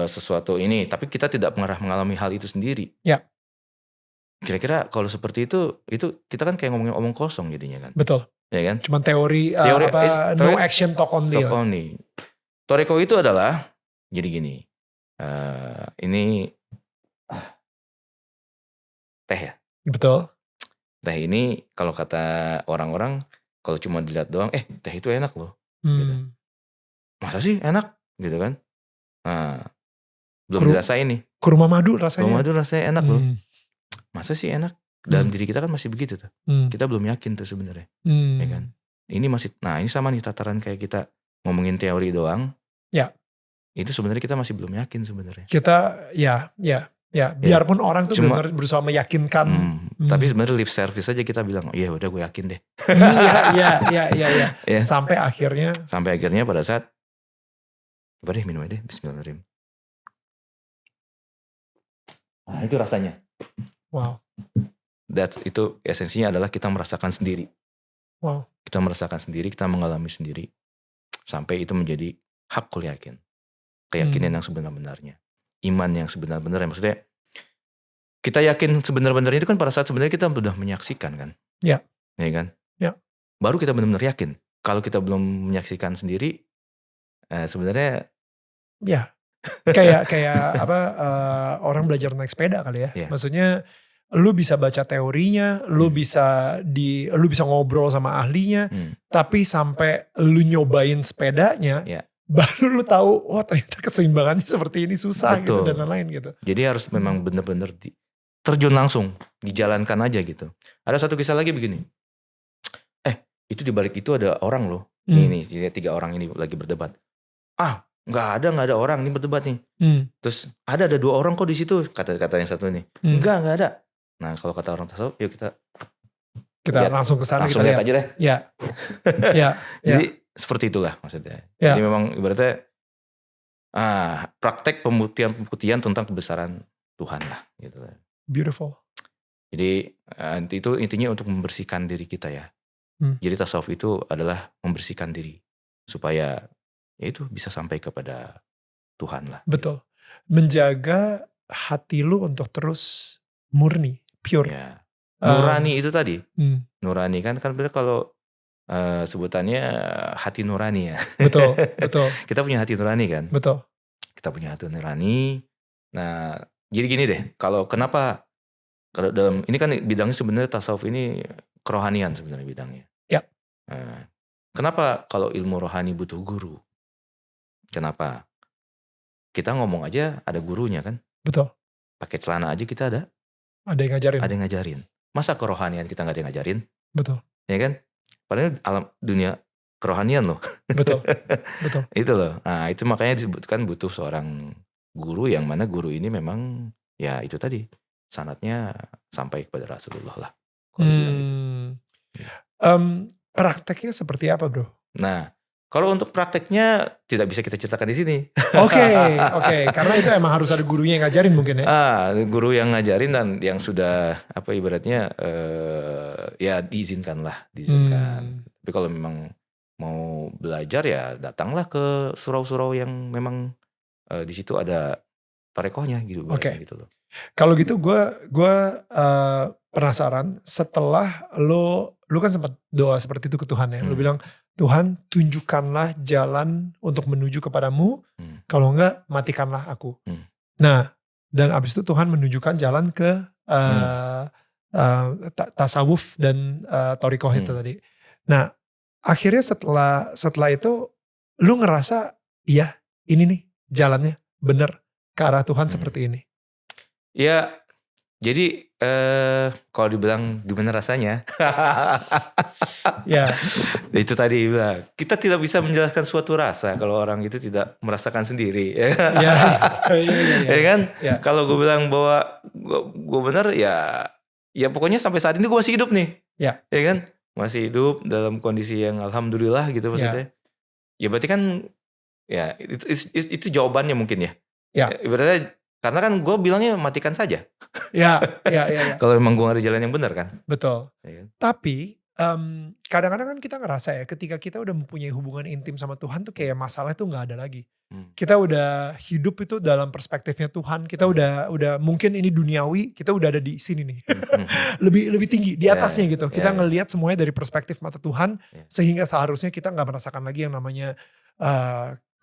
sesuatu ini, tapi kita tidak pernah mengalami hal itu sendiri. Kira-kira kalau seperti itu kita kan kayak ngomongin omong kosong jadinya kan. Betul. Ya kan? Cuman teori no action talk only. Toriko itu adalah jadi gini. Ini teh ya. Betul. Teh ini kalau kata orang-orang kalau cuma dilihat doang, teh itu enak loh. Gitu. Masa sih enak gitu kan? Nah, belum dirasain nih. Kurma madu rasanya. Kurma madu rasanya enak loh. Masa sih enak? Dalam diri kita kan masih begitu tuh. Kita belum yakin tuh sebenarnya. Ya kan? Ini sama nih tataran kayak kita ngomongin teori doang. Ya. Itu sebenarnya kita masih belum yakin sebenarnya. Ya. Biarpun orang tuh benar berusaha meyakinkan. Tapi sebenarnya lip service aja kita bilang, iya udah gue yakin deh. Iya. Sampai akhirnya pada saat, coba deh minum aja deh, bismillahirrahmanirrahim. Nah itu rasanya. Wow. Itu esensinya adalah kita merasakan sendiri. Wow. Kita merasakan sendiri, kita mengalami sendiri. Sampai itu menjadi hakul yakin. Keyakinan yang sebenar-benarnya. Iman yang sebenar-benarnya. Maksudnya kita yakin sebenar-benarnya itu kan pada saat sebenarnya kita sudah menyaksikan kan. Ya. Ya kan? Ya. Baru kita benar-benar yakin. Kalau kita belum menyaksikan sendiri, sebenarnya. Ya. Kayak orang belajar naik sepeda kali ya. Yeah. Maksudnya lu bisa baca teorinya, lu bisa ngobrol sama ahlinya, tapi sampai lu nyobain sepedanya, baru lu tahu, ternyata keseimbangannya seperti ini susah. Betul. Gitu dan lain-lain gitu. Jadi harus memang benar-benar terjun langsung, dijalankan aja gitu. Ada satu kisah lagi begini. Itu di balik itu ada orang loh. Nih 3 orang ini lagi berdebat. Nggak ada orang ini berdebat nih. Terus ada 2 orang kok di situ, kata yang satu nih. Nggak ada. Nah kalau kata orang tasawuf, yuk kita langsung ke sana, langsung lihat aja deh. Ya. Jadi seperti itulah maksudnya. Jadi memang ibaratnya praktek pembuktian tentang kebesaran Tuhan lah gitu. Beautiful. Jadi itu intinya untuk membersihkan diri kita ya. Jadi tasawuf itu adalah membersihkan diri supaya ya itu bisa sampai kepada Tuhan lah. Betul. Menjaga hati lu untuk terus murni, pure. Ya. Nurani itu tadi. Nurani kan benar kalau sebutannya hati nurani ya. Betul. Kita punya hati nurani kan. Betul. Kita punya hati nurani. Nah, jadi gini deh, kalau dalam ini kan bidangnya sebenarnya tasawuf ini kerohanian sebenarnya bidangnya. Ya. Kenapa kalau ilmu rohani butuh guru? Kenapa? Kita ngomong aja ada gurunya kan. Betul. Pakai celana aja kita ada Ada yang yang ngajarin. Masa kerohanian kita nggak ada yang ngajarin? Betul. Ya kan? Padahal alam dunia kerohanian loh. Betul. Betul. Itu loh. Nah itu makanya disebutkan butuh seorang guru yang mana guru ini memang ya itu tadi sanatnya sampai kepada Rasulullah lah. Kalau bilang gitu. Prakteknya seperti apa, bro? Nah, kalau untuk prakteknya tidak bisa kita ceritakan di sini. Oke. Karena itu emang harus ada gurunya yang ngajarin mungkin ya. Guru yang ngajarin dan yang sudah apa ibaratnya ya diizinkan. Tapi kalau memang mau belajar ya datanglah ke surau-surau yang memang di situ ada tarekohnya gitu. Oke. Gitu loh. Kalau gitu gue penasaran setelah lu kan sempat doa seperti itu ke Tuhan ya. Lu bilang, Tuhan tunjukkanlah jalan untuk menuju kepadamu. Kalau enggak matikanlah aku. Nah, dan abis itu Tuhan menunjukkan jalan ke tasawuf dan torikoh itu tadi. Nah, akhirnya setelah itu lu ngerasa iya ini nih jalannya bener ke arah Tuhan seperti ini. Ya, jadi kalau dibilang gimana rasanya, ya itu tadi bilang kita tidak bisa menjelaskan suatu rasa kalau orang itu tidak merasakan sendiri, ya kan? Ya. Kalau gue bilang bahwa gue benar ya pokoknya sampai saat ini gue masih hidup nih, ya kan? Masih hidup dalam kondisi yang alhamdulillah gitu maksudnya. Ya berarti kan ya itu jawabannya mungkin ya. Ibaratnya karena kan gue bilangnya matikan saja. Ya. Kalau memang gue gak ada jalan yang benar kan. Betul. Ya. Tapi kadang-kadang kan kita ngerasa ya ketika kita udah mempunyai hubungan intim sama Tuhan tuh kayak masalah itu gak ada lagi. Kita udah hidup itu dalam perspektifnya Tuhan. Kita udah mungkin ini duniawi, kita udah ada di sini nih. lebih tinggi, di atasnya gitu. Kita ngelihat semuanya dari perspektif mata Tuhan. Sehingga seharusnya kita gak merasakan lagi yang namanya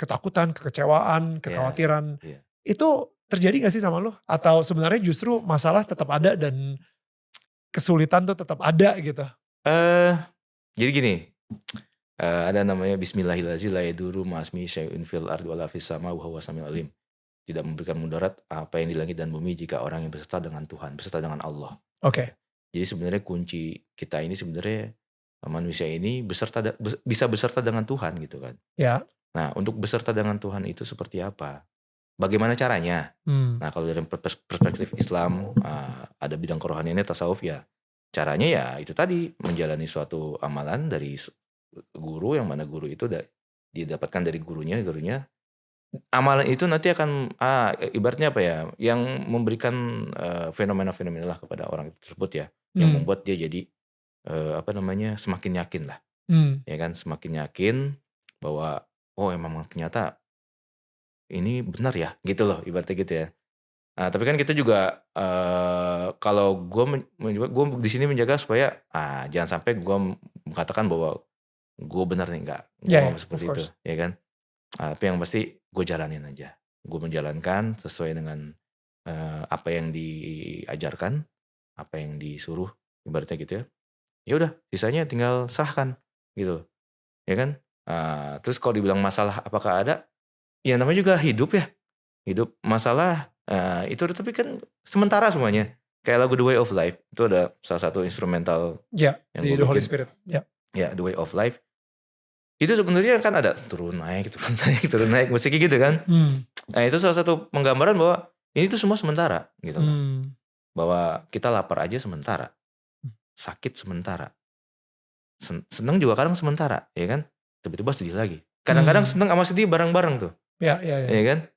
ketakutan, kekecewaan, kekhawatiran. Itu terjadi gak sih sama lo? Atau sebenarnya justru masalah tetap ada dan kesulitan tuh tetap ada gitu? Jadi gini, ada namanya Bismillahirrahmanirrahim la yadurru ma'asmi syai'un fil ardi wala fis sama wa huwa samiul alim. Tidak memberikan mudarat apa yang di langit dan bumi jika orang yang berserta dengan Tuhan, berserta dengan Allah. Oke. Jadi sebenarnya kunci kita ini sebenarnya manusia ini bisa beserta dengan Tuhan gitu kan. Ya. Nah, untuk beserta dengan Tuhan itu seperti apa? Bagaimana caranya? Nah, kalau dari perspektif Islam ada bidang kerohaniannya tasawuf ya. Caranya ya itu tadi menjalani suatu amalan dari guru yang mana guru itu didapatkan dari gurunya. Amalan itu nanti akan ibaratnya apa ya? Yang memberikan fenomena-fenomena lah kepada orang tersebut ya, yang membuat dia jadi semakin yakin lah. Ya kan, semakin yakin bahwa oh emang ternyata ini benar ya gitu loh ibaratnya gitu ya. Nah, tapi kan kita juga kalau gue di sini menjaga supaya jangan sampai gue mengatakan bahwa gue benar nih enggak seperti itu ya kan. Tapi yang pasti gue jalanin aja. Gue menjalankan sesuai dengan apa yang diajarkan, apa yang disuruh ibaratnya gitu ya. Ya udah, sisanya tinggal serahkan gitu. Ya kan? Terus kalau dibilang masalah apakah ada? Ya namanya juga hidup ya. Hidup masalah itu tapi kan sementara semuanya. Kayak lagu The Way of Life itu ada salah satu instrumental yang di The Holy Spirit. Ya, The Way of Life. Itu sebenarnya kan ada turun naik musiknya gitu kan. Nah, itu salah satu penggambaran bahwa ini tuh semua sementara gitu. Bahwa kita lapar aja sementara. Sakit sementara. Senang juga kadang sementara, ya kan? Tiba-tiba sedih lagi. Kadang-kadang senang sama sedih bareng-bareng tuh. Ya kan?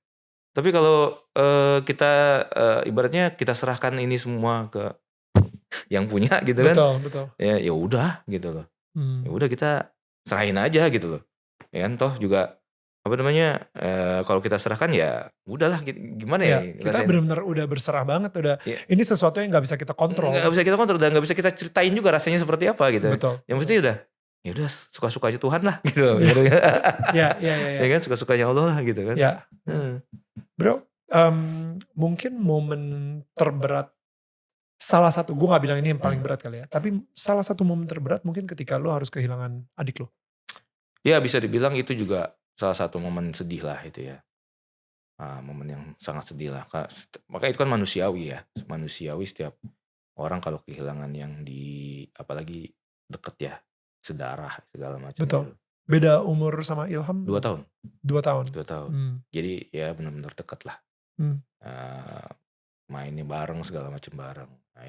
Tapi kalau kita ibaratnya kita serahkan ini semua ke yang punya gitu kan. Betul. Ya udah gitu loh. Ya udah kita serahin aja gitu loh. Ya kan toh juga kalau kita serahkan ya udahlah gimana ya. Kita benar-benar udah berserah banget ini sesuatu yang gak bisa kita kontrol. Gak bisa kita kontrol dan gak bisa kita ceritain juga rasanya seperti apa gitu. Betul. Yang mesti ya udah suka-suka aja Tuhan lah gitu. Ya kan suka-sukanya Allah lah gitu kan. Ya. Bro, mungkin momen terberat salah satu, gue gak bilang ini yang paling berat kali ya, tapi salah satu momen terberat mungkin ketika lo harus kehilangan adik lo. Ya bisa dibilang itu juga salah satu momen sedih lah itu ya. momen yang sangat sedih lah. Maka itu kan manusiawi ya, manusiawi setiap orang kalau kehilangan yang apalagi deket ya, sedarah segala macam Betul. itu. Beda umur sama Ilham 2 tahun, 2 tahun. 2 tahun. Jadi ya benar-benar deket lah. Mainnya bareng segala macam bareng. Nah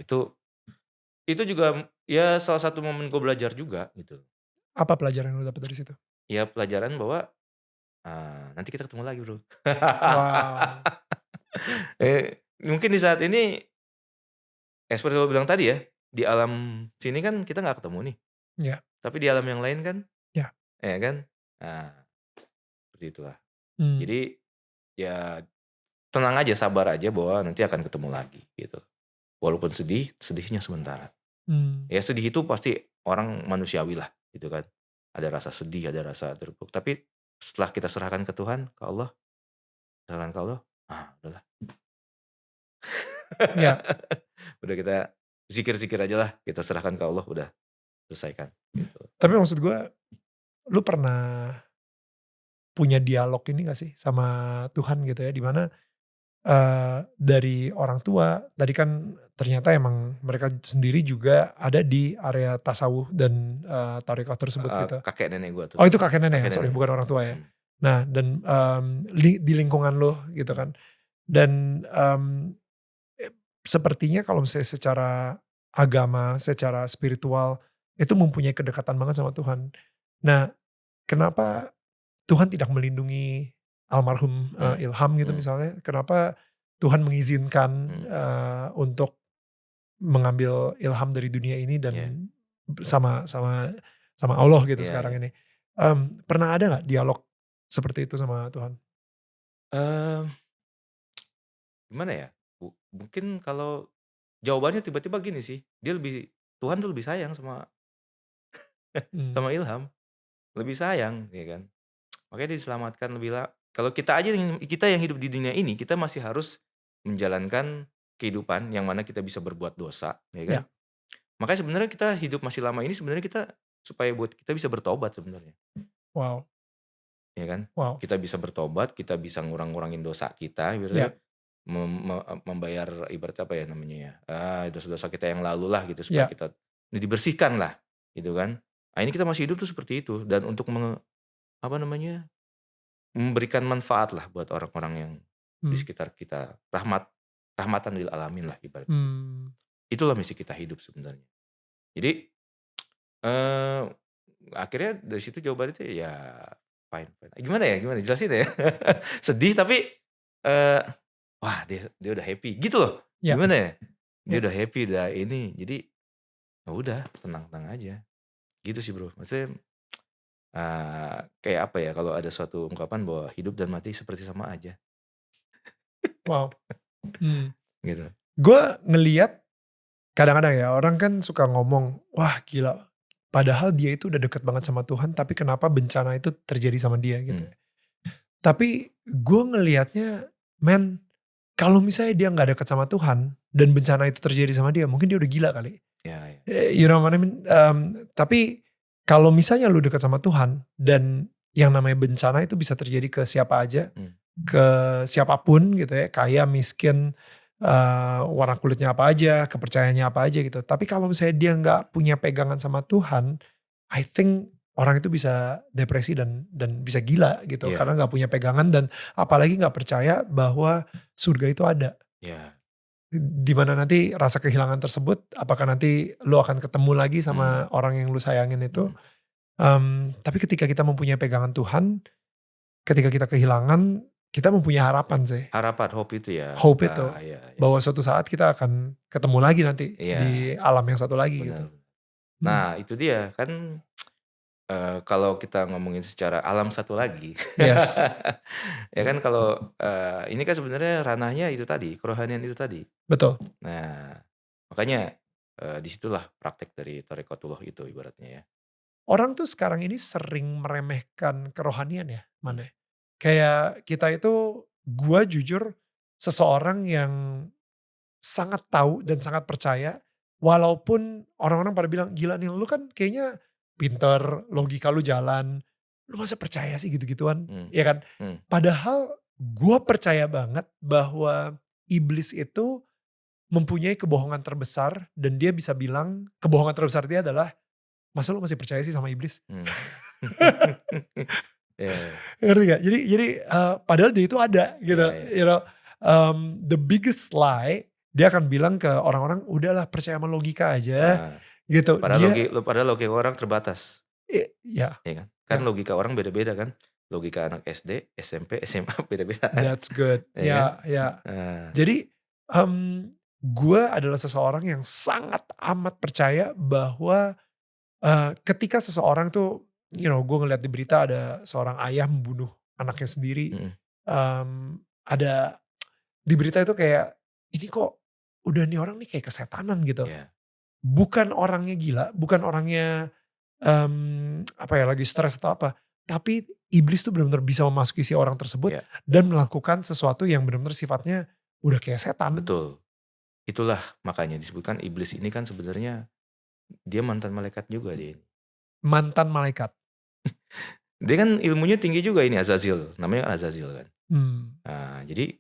itu juga ya salah satu momen gue belajar juga gitu. Apa pelajaran yang lu dapat dari situ? Ya pelajaran bahwa nanti kita ketemu lagi bro. Wow. Mungkin di saat ini seperti lo bilang tadi ya, di alam sini kan kita nggak ketemu nih. Ya. Tapi di alam yang lain kan, Ya. ya kan, seperti itulah. Jadi ya tenang aja, sabar aja bahwa nanti akan ketemu lagi gitu. Walaupun sedih, sedihnya sementara. Ya sedih itu pasti orang manusiawi lah gitu kan. Ada rasa sedih, ada rasa terpuruk. Tapi setelah kita serahkan ke Tuhan, ke Allah, serahkan ke Allah, udahlah. Ya. Udah kita zikir-zikir aja lah, kita serahkan ke Allah, udah selesaikan gitu. Tapi maksud gue, lu pernah punya dialog ini gak sih sama Tuhan gitu ya, dimana dari orang tua tadi kan ternyata emang mereka sendiri juga ada di area tasawuf dan tarekat tersebut gitu. Kakek nenek gue tuh. Oh itu kakek nenek ya, sorry nenek. bukan orang tua ya. Nah dan di lingkungan lo gitu kan. Dan sepertinya kalau misalnya secara agama, secara spiritual itu mempunyai kedekatan banget sama Tuhan. Nah kenapa Tuhan tidak melindungi almarhum Ilham gitu misalnya, kenapa Tuhan mengizinkan untuk mengambil Ilham dari dunia ini dan sama Allah gitu sekarang ini. Pernah ada nggak dialog seperti itu sama Tuhan? Gimana ya? Mungkin kalau jawabannya tiba-tiba gini sih, Tuhan tuh lebih sayang sama Ilham, lebih sayang, ya kan? Makanya dia diselamatkan kalau kita yang hidup di dunia ini, kita masih harus menjalankan kehidupan yang mana kita bisa berbuat dosa, ya kan? Ya. Makanya sebenarnya kita hidup masih lama ini sebenarnya kita supaya buat kita bisa bertobat sebenarnya. Wow. Ya kan? Wow. Kita bisa bertobat, kita bisa ngurangin dosa kita, Ya. membayar ibarat apa ya namanya ya, dosa-dosa kita yang lalu lah gitu supaya kita dibersihkan lah, gitu kan? Nah ini kita masih hidup tuh seperti itu dan untuk memberikan manfaat lah buat orang-orang yang di sekitar kita, rahmatan lil alamin lah ibarat. Itulah misi kita hidup sebenarnya. Jadi akhirnya dari situ jawaban itu ya fine. Gimana jelasin ya? Sedih tapi wah dia udah happy gitu loh. Ya. Gimana ya? Dia udah happy, udah ini. Jadi ya udah tenang-tenang aja. Gitu sih bro. Maksudnya kayak apa ya, kalau ada suatu ungkapan bahwa hidup dan mati seperti sama aja. Wow. Gitu. Gue ngeliat kadang-kadang ya orang kan suka ngomong, wah gila. Padahal dia itu udah deket banget sama Tuhan, tapi kenapa bencana itu terjadi sama dia gitu. Tapi gue ngelihatnya, men, kalau misalnya dia nggak deket sama Tuhan dan bencana itu terjadi sama dia, mungkin dia udah gila kali. Ya. You know what I mean? Tapi kalau misalnya lu deket sama Tuhan dan yang namanya bencana itu bisa terjadi ke siapa aja, ke siapapun gitu ya, kaya, miskin, warna kulitnya apa aja, kepercayaannya apa aja gitu. Tapi kalau misalnya dia nggak punya pegangan sama Tuhan, I think orang itu bisa depresi dan bisa gila gitu, karena nggak punya pegangan dan apalagi nggak percaya bahwa surga itu ada. Dimana nanti rasa kehilangan tersebut, apakah nanti lo akan ketemu lagi sama orang yang lo sayangin itu. Tapi ketika kita mempunyai pegangan Tuhan, ketika kita kehilangan, kita mempunyai harapan sih. Harapan, hope itu ya. Hope itu. Ya. Bahwa suatu saat kita akan ketemu lagi nanti di alam yang satu lagi. Benar. Gitu. Nah itu dia kan, kalau kita ngomongin secara alam satu lagi. Yes. Ya kan kalau ini kan sebenarnya ranahnya itu tadi, kerohanian itu tadi. Betul. Nah makanya disitulah praktek dari Thariqatullah itu ibaratnya ya. Orang tuh sekarang ini sering meremehkan kerohanian ya, Mane. Kayak kita itu, gue jujur seseorang yang sangat tahu dan sangat percaya, walaupun orang-orang pada bilang, gila nih lu kan kayaknya pinter, logika lu jalan, lu masa percaya sih gitu-gituan, ya kan? Padahal gue percaya banget bahwa iblis itu mempunyai kebohongan terbesar dan dia bisa bilang kebohongan terbesar dia adalah, "Masa lu masih percaya sih sama iblis?" Hmm. Ya, Ngerti gak? Jadi padahal dia itu ada gitu, ya, ya. you know, the biggest lie dia akan bilang ke orang-orang, "Udahlah percaya sama logika aja," Nah, gitu. Dia padahal logika orang terbatas, ya, ya kan? Kan ya, logika orang beda-beda kan. Logika anak SD, SMP, SMA beda-beda kan, that's good. ya kan? Ya, ya. Nah, Jadi, gue adalah seseorang yang sangat amat percaya bahwa, ketika seseorang tuh, you know, gue ngeliat di berita ada seorang ayah membunuh anaknya sendiri, mm, ada di berita itu kayak, ini kok udah nih orang nih kayak kesetanan gitu. ya, Bukan orangnya gila, bukan orangnya, apa ya, lagi stres atau apa, tapi iblis tuh benar-benar bisa memasuki si orang tersebut ya, dan melakukan sesuatu yang benar-benar sifatnya udah kayak setan. betul. Itulah makanya disebutkan iblis ini kan sebenarnya dia mantan malaikat juga dia. Mantan malaikat. Dia kan ilmunya tinggi juga ini Azazil, namanya Azazil kan. Hmm, Nah, jadi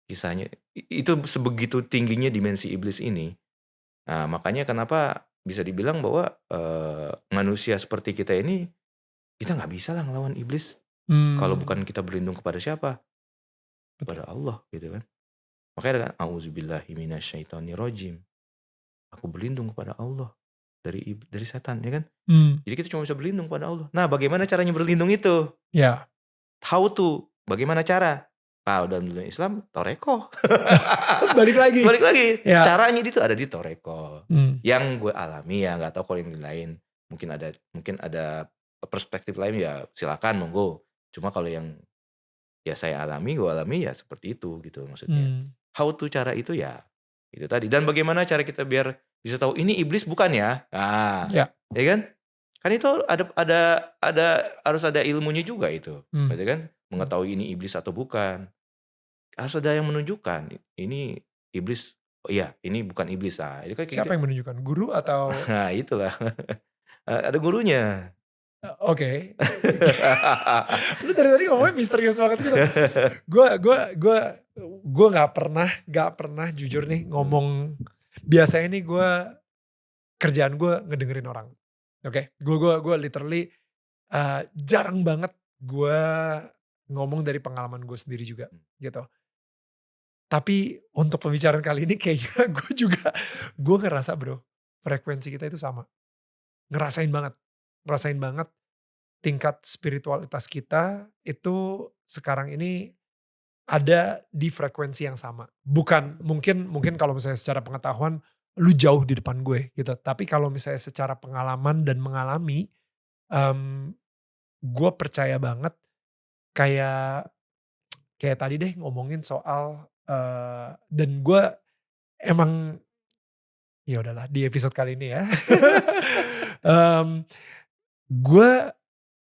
kisahnya itu sebegitu tingginya dimensi iblis ini. Nah, makanya kenapa bisa dibilang bahwa manusia seperti kita ini kita nggak bisa lah ngelawan iblis kalau bukan hmm, kita berlindung kepada siapa? betul. Kepada Allah gitu kan. Makanya ada kan auzubillahi minasyaitonirrajim. Aku berlindung kepada Allah dari setan ya kan. Hmm, Jadi kita cuma bisa berlindung kepada Allah. Nah, bagaimana caranya berlindung itu? ya. How to? Bagaimana cara? Kalau dalam dunia Islam, toreko. Balik lagi. Balik lagi. Ya. Caranya itu ada di toreko. Hmm, Yang gue alami ya, nggak tahu kalau yang lain. Mungkin ada perspektif lain ya silakan monggo. Cuma kalau yang ya saya alami, gue alami ya seperti itu gitu maksudnya. hmm, How to cara itu ya itu tadi. Dan bagaimana cara kita biar bisa tahu ini iblis bukan ya? Nah, ya. ya kan? Kan itu ada harus ada ilmunya juga itu, Hmm, gitu kan? hmm. Mengetahui ini iblis atau bukan. Harus ada yang menunjukkan ini iblis, oh iya ini bukan iblis. Ah, itu kan kayak gitu. Siapa yang menunjukkan? Guru atau Nah, itulah. Ada gurunya. oke. Lu dari tadi ngomongnya misterius banget gitu. Gue nggak pernah jujur nih Hmm, ngomong. Biasanya nih kerjaan gue ngedengerin orang. Oke, gue literally jarang banget gue ngomong dari pengalaman gue sendiri juga gitu. Tapi untuk pembicaraan kali ini kayaknya gue ngerasa bro, frekuensi kita itu sama. Ngerasain banget, ngerasain banget tingkat spiritualitas kita itu sekarang ini ada di frekuensi yang sama. Bukan mungkin mungkin kalau misalnya secara pengetahuan lu jauh di depan gue gitu. Tapi kalau misalnya secara pengalaman dan mengalami, mmm, gue percaya banget kayak kayak tadi deh ngomongin soal, dan gue emang ya udahlah di episode kali ini ya, mmm, gue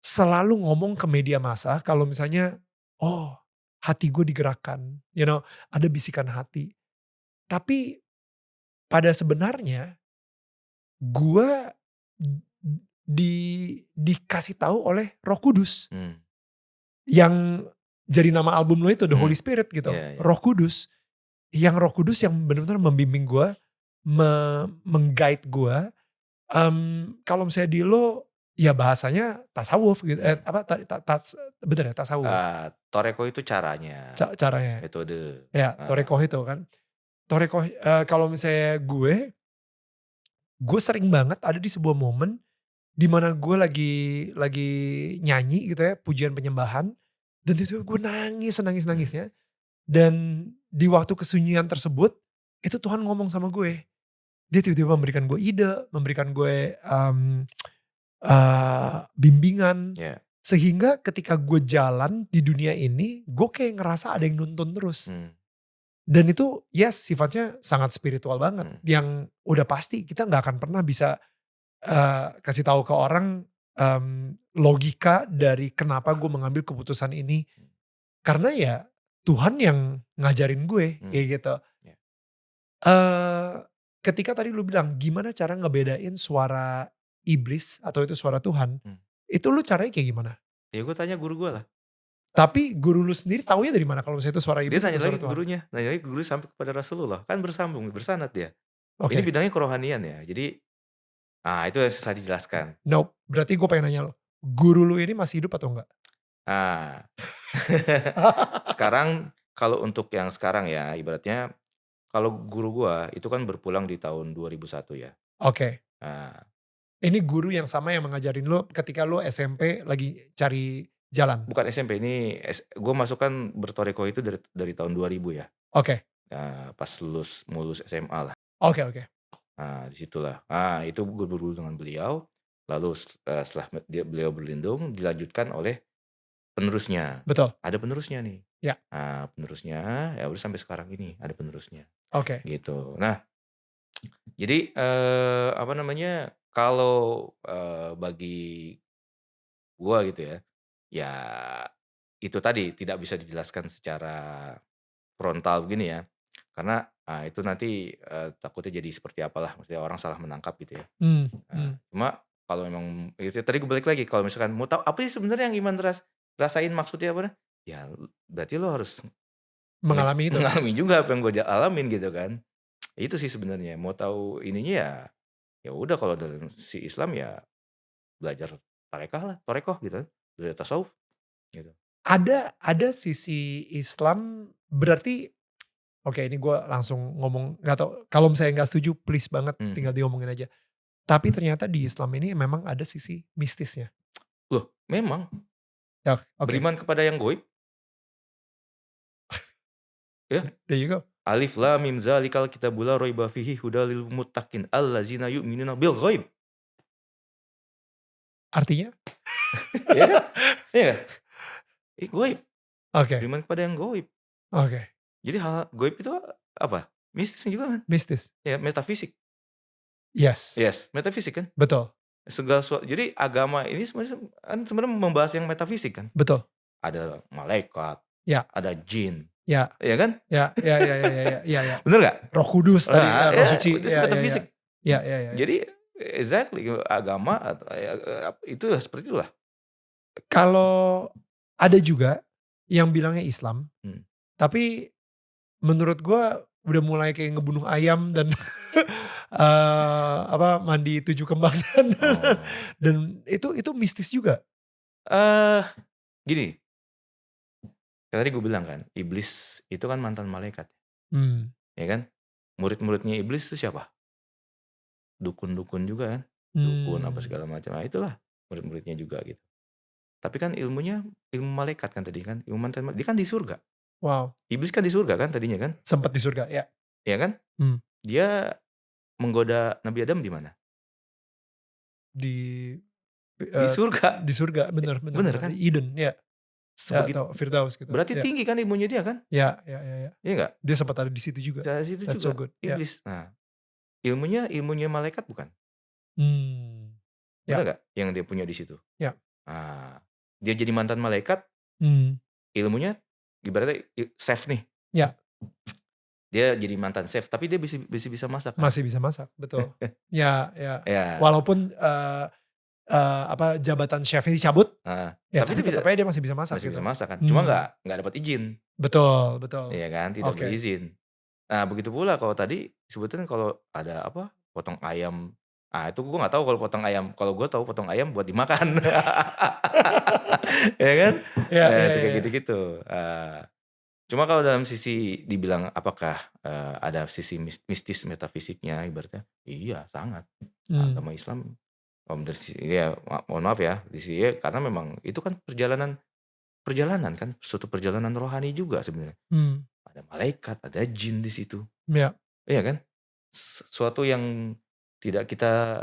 selalu ngomong ke media massa kalau misalnya, oh hati gue digerakkan, you know, ada bisikan hati. Tapi pada sebenarnya gue di dikasih tahu oleh Roh Kudus hmm, yang jadi nama album lo itu The hmm, Holy Spirit gitu. iya, iya. Roh Kudus, Roh Kudus yang benar-benar membimbing gue, meng-guide gue. Kalau misalnya di lo ya bahasanya tasawuf gitu, Hmm. apa tadi bener ya tasawuf ya? Toreko itu caranya, Caranya metode. ya, torekoh itu kan. Torekoh, kalau misalnya gue sering banget ada di sebuah momen di mana gue lagi nyanyi gitu ya, pujian penyembahan, dan itu gue nangis Hmm, senangis-nangisnya, dan di waktu kesunyian tersebut, itu Tuhan ngomong sama gue. Dia tiba-tiba memberikan gue ide, memberikan gue, bimbingan, ya, sehingga ketika gue jalan di dunia ini, gue kayak ngerasa ada yang nuntun terus. hmm, Dan itu yes sifatnya sangat spiritual banget, hmm, yang udah pasti kita nggak akan pernah bisa, kasih tahu ke orang, logika dari kenapa gue mengambil keputusan ini. Karena ya Tuhan yang ngajarin gue, hmm, kayak gitu. ya, Eee, ketika tadi lu bilang, gimana cara ngebedain suara iblis atau itu suara Tuhan, hmm. itu lu caranya kayak gimana? Ya gue tanya guru gue lah. Tapi guru lu sendiri taunya dari mana kalau misalnya itu suara Dia iblis nanya atau suara lagi ke Tuhan? gurunya, nanya lagi ke guru sampai kepada Rasulullah, kan bersambung, bersanad dia. Ini Oke. bidangnya kerohanian ya, jadi itu yang susah dijelaskan. Nope, berarti gue pengen nanya lo, guru lu ini masih hidup atau enggak? Ah, sekarang kalau untuk yang sekarang ya, ibaratnya kalau guru gua itu kan berpulang di tahun 2001 ya. Oke. Nah, Ini guru yang sama yang mengajarin lo ketika lo SMP lagi cari jalan? bukan SMP, ini gua masuk kan bertoreko itu dari tahun 2000 ya. Oke. Pas mau lulus SMA lah. Oke oke. Nah, disitulah. Itu guru-guru dengan beliau, lalu setelah beliau berlindung, dilanjutkan oleh penerusnya. Betul. Ada penerusnya nih. Ya. Penerusnya, ya udah sampai sekarang ini ada penerusnya, Oke. gitu. Nah, jadi, apa namanya, kalau, bagi gua gitu ya, ya itu tadi tidak bisa dijelaskan secara frontal begini ya, karena, itu nanti, takutnya jadi seperti apalah, maksudnya orang salah menangkap gitu ya. Cuma kalau memang itu tadi gue balik lagi, kalau misalkan mau tahu apa sih sebenarnya yang Iman rasain maksudnya apa, ya berarti lo harus Mengalami itu? mengalami juga apa yang gue alamin gitu kan. Itu sih sebenarnya, mau tahu ininya ya, ya udah kalau dalam si Islam ya belajar tarekah gitu kan, belajar tasawuf gitu. Ada sisi Islam berarti oke ini gue langsung ngomong nggak tahu kalau misalnya nggak setuju please banget Mhm. tinggal diomongin aja. Tapi ternyata di Islam ini memang ada sisi mistisnya. Loh memang, Ya, oke. beriman kepada yang gaib ya, There you go. alif lam mim zalikal kitabul la raiba fihi hudal lil muttaqin allazina yu'minuna bil ghaib. Artinya? Iya kan? Iya nggak? Gaib, Oke. beriman kepada yang gaib. Oke. Jadi hal gaib itu apa? Mistis juga kan? Mistis. Ya metafisik. Yes. Yes, metafisik kan? Betul. Jadi agama ini sebenarnya membahas yang metafisik kan? Betul. Ada malaikat, Ya. ada jin, Ya. ya kan? Ya. Ya. Bener nggak? Roh Kudus tadi, Roh Ya, Suci. itu Ya. metafisik. Ya. Jadi exactly agama itu seperti itulah. Kalau ada juga yang bilangnya Islam, tapi menurut gua udah mulai kayak ngebunuh ayam dan mandi 7 kembang dan itu mistis juga. Gini, tadi gue bilang kan, iblis itu kan mantan malaikat, ya kan? Murid-muridnya iblis itu siapa? Dukun-dukun juga kan? Dukun apa segala macam. Nah, itulah murid-muridnya juga gitu. Tapi kan ilmunya ilmu malaikat kan tadi kan, ilmu mantan dia kan di surga. Wow. Iblis kan di surga kan tadinya kan? Sempat di surga, ya. Iya kan? Dia menggoda Nabi Adam di mana? Di surga. Di surga, bener. Bener kan? Di Eden, ya. Sebegitu, Atau Firdaus gitu. berarti ya. tinggi kan ilmunya dia kan? Ya. Iya nggak? Dia sempat ada di situ juga. Dari situ That's juga so good. iblis. Nah, ilmunya malaikat bukan? Ya. Bener nggak yang dia punya di situ? Ya. Nah, dia jadi mantan malaikat, ilmunya ibaratnya chef nih. Ya. Dia jadi mantan chef, tapi dia bisa masak kan? Masih bisa masak, betul. Ya. Ya. Walaupun jabatan chefnya dicabut, ya tapi tetap aja dia masih bisa masak Masih gitu. bisa masak kan? Cuma nggak dapat izin. Betul. Iya kan? Tidak berizin. Nah, begitu pula kalau tadi sebetulnya kalau ada potong ayam. Itu gue nggak tahu kalau potong ayam. Kalau gue tahu potong ayam buat dimakan. Ya kan? Ya. Itu kayak gitu-gitu. Cuma kalau dalam sisi dibilang apakah ada sisi mistis metafisiknya ibaratnya, iya sangat. Agama Islam, ya mohon maaf ya, di sini karena memang itu kan perjalanan kan, suatu perjalanan rohani juga sebenarnya. Ada malaikat, ada jin di situ. Ya. Iya kan? Suatu yang tidak kita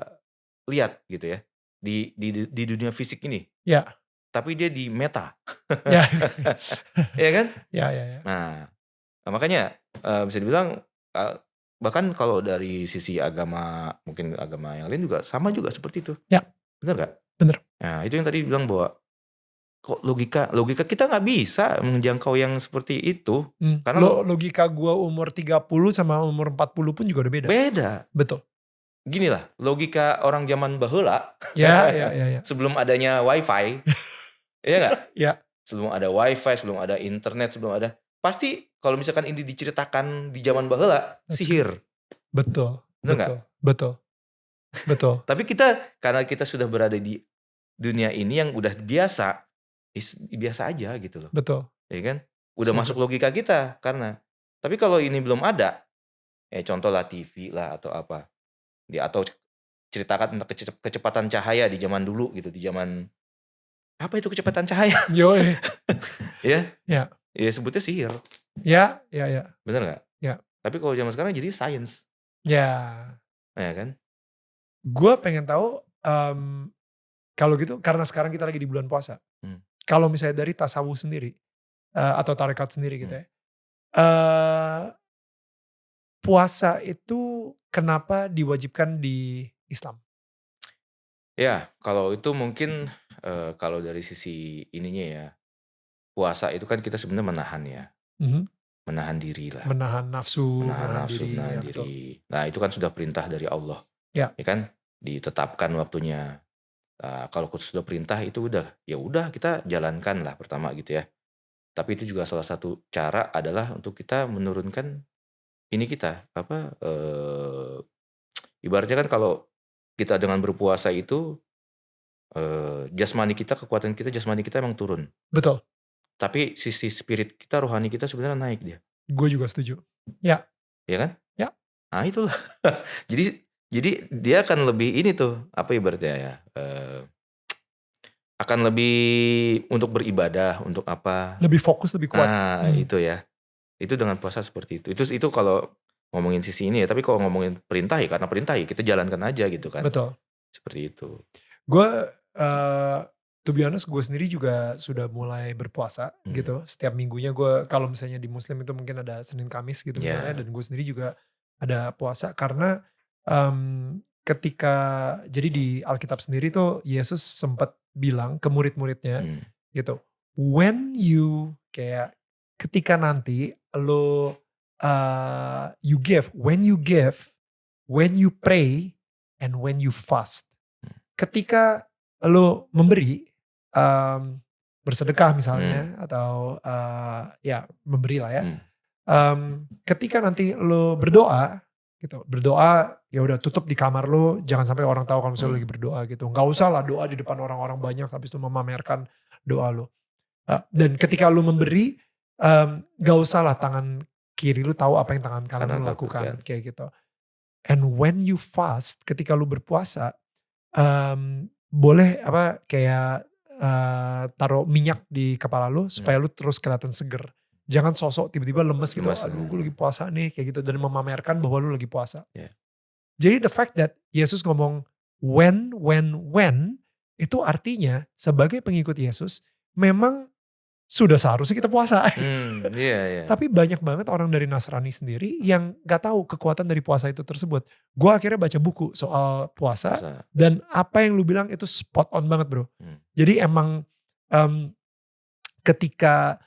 lihat gitu ya di dunia fisik ini. Ya. Tapi dia di meta. Ya. Iya kan? Ya. Nah, makanya bisa dibilang bahkan kalau dari sisi agama, mungkin agama yang lain juga sama juga seperti itu. Ya. Bener gak? Bener. Nah, itu yang tadi bilang bahwa kok logika kita nggak bisa menjangkau yang seperti itu. Karena logika gua umur 30 sama umur 40 pun juga udah beda. Betul. Gini lah, logika orang zaman baheula. Ya. Sebelum adanya wifi. Iya gak? Ya. sebelum ada wifi, sebelum ada internet, sebelum ada, pasti kalau misalkan ini diceritakan di zaman baheula, sihir. Betul, Bener nggak? betul. Tapi kita, karena kita sudah berada di dunia ini yang udah biasa, biasa aja gitu loh. Betul. Ya kan? Udah So masuk logika kita karena. Tapi kalau ini belum ada, contoh lah TV lah atau apa. Atau ceritakan tentang kecepatan cahaya di zaman dulu gitu, di zaman apa itu kecepatan cahaya? Yoi. Ya. Ya. Ya sebutnya sihir. Ya. Bener nggak? Ya. Tapi kalau zaman sekarang jadi sains. Ya. Ya kan? Gue pengen tahu kalau gitu karena sekarang kita lagi di bulan puasa. Kalau misalnya dari tasawuf sendiri atau tarekat sendiri gitu ya. Puasa itu kenapa diwajibkan di Islam? Ya, kalau itu mungkin kalau dari sisi ininya ya, puasa itu kan kita sebenarnya menahan ya. Menahan diri lah. Menahan nafsu, menahan ya, diri. Nah, itu kan sudah perintah dari Allah. Ya kan? Ditetapkan waktunya. Kalau sudah perintah itu udah kita jalankan lah pertama gitu ya. Tapi itu juga salah satu cara adalah untuk kita menurunkan ini kita ibaratnya kan kalau kita dengan berpuasa itu kekuatan kita jasmani kita emang turun. Betul. Tapi sisi spirit kita, rohani kita sebenarnya naik dia. Gue juga setuju. Ya. Ya kan? Ya. Nah itulah. Jadi dia akan lebih ini tuh, apa ibaratnya ya, akan lebih untuk beribadah, untuk apa. Lebih fokus, lebih kuat. Nah itu ya. Itu dengan puasa seperti itu. Itu kalau ngomongin sisi ini ya. Tapi kalau ngomongin perintah ya karena perintah ya kita jalankan aja gitu kan. Betul. Seperti itu. Gue to be honest, gue sendiri juga sudah mulai berpuasa gitu. Setiap minggunya gue, kalau misalnya di Muslim itu mungkin ada Senin Kamis gitu misalnya. Dan gue sendiri juga ada puasa karena ketika, jadi di Alkitab sendiri tuh Yesus sempat bilang ke murid-muridnya gitu. When you ketika nanti lo when you give, when you pray, and when you fast. Ketika lo memberi, bersedekah misalnya atau memberi lah ya. Ketika nanti lo berdoa gitu, berdoa ya udah tutup di kamar lo, jangan sampai orang tahu kalau misalnya lo lagi berdoa gitu. Nggak usah lah doa di depan orang-orang banyak habis itu memamerkan doa lo. Dan ketika lo memberi, nggak usah lah tangan kiri lo tahu apa yang tangan kanan lo lakukan kayak gitu. And when you fast, ketika lo berpuasa, boleh taruh minyak di kepala lu supaya lu terus kelihatan seger. Jangan sosok tiba-tiba lemes gitu. Aduh gue lagi puasa nih kayak gitu. Dan memamerkan bahwa lu lagi puasa. Jadi the fact that Yesus ngomong when itu artinya sebagai pengikut Yesus memang sudah seharusnya kita puasa. Tapi banyak banget orang dari Nasrani sendiri yang gak tahu kekuatan dari puasa itu tersebut. Gue akhirnya baca buku soal puasa. Dan apa yang lu bilang itu spot on banget bro. Jadi emang ketika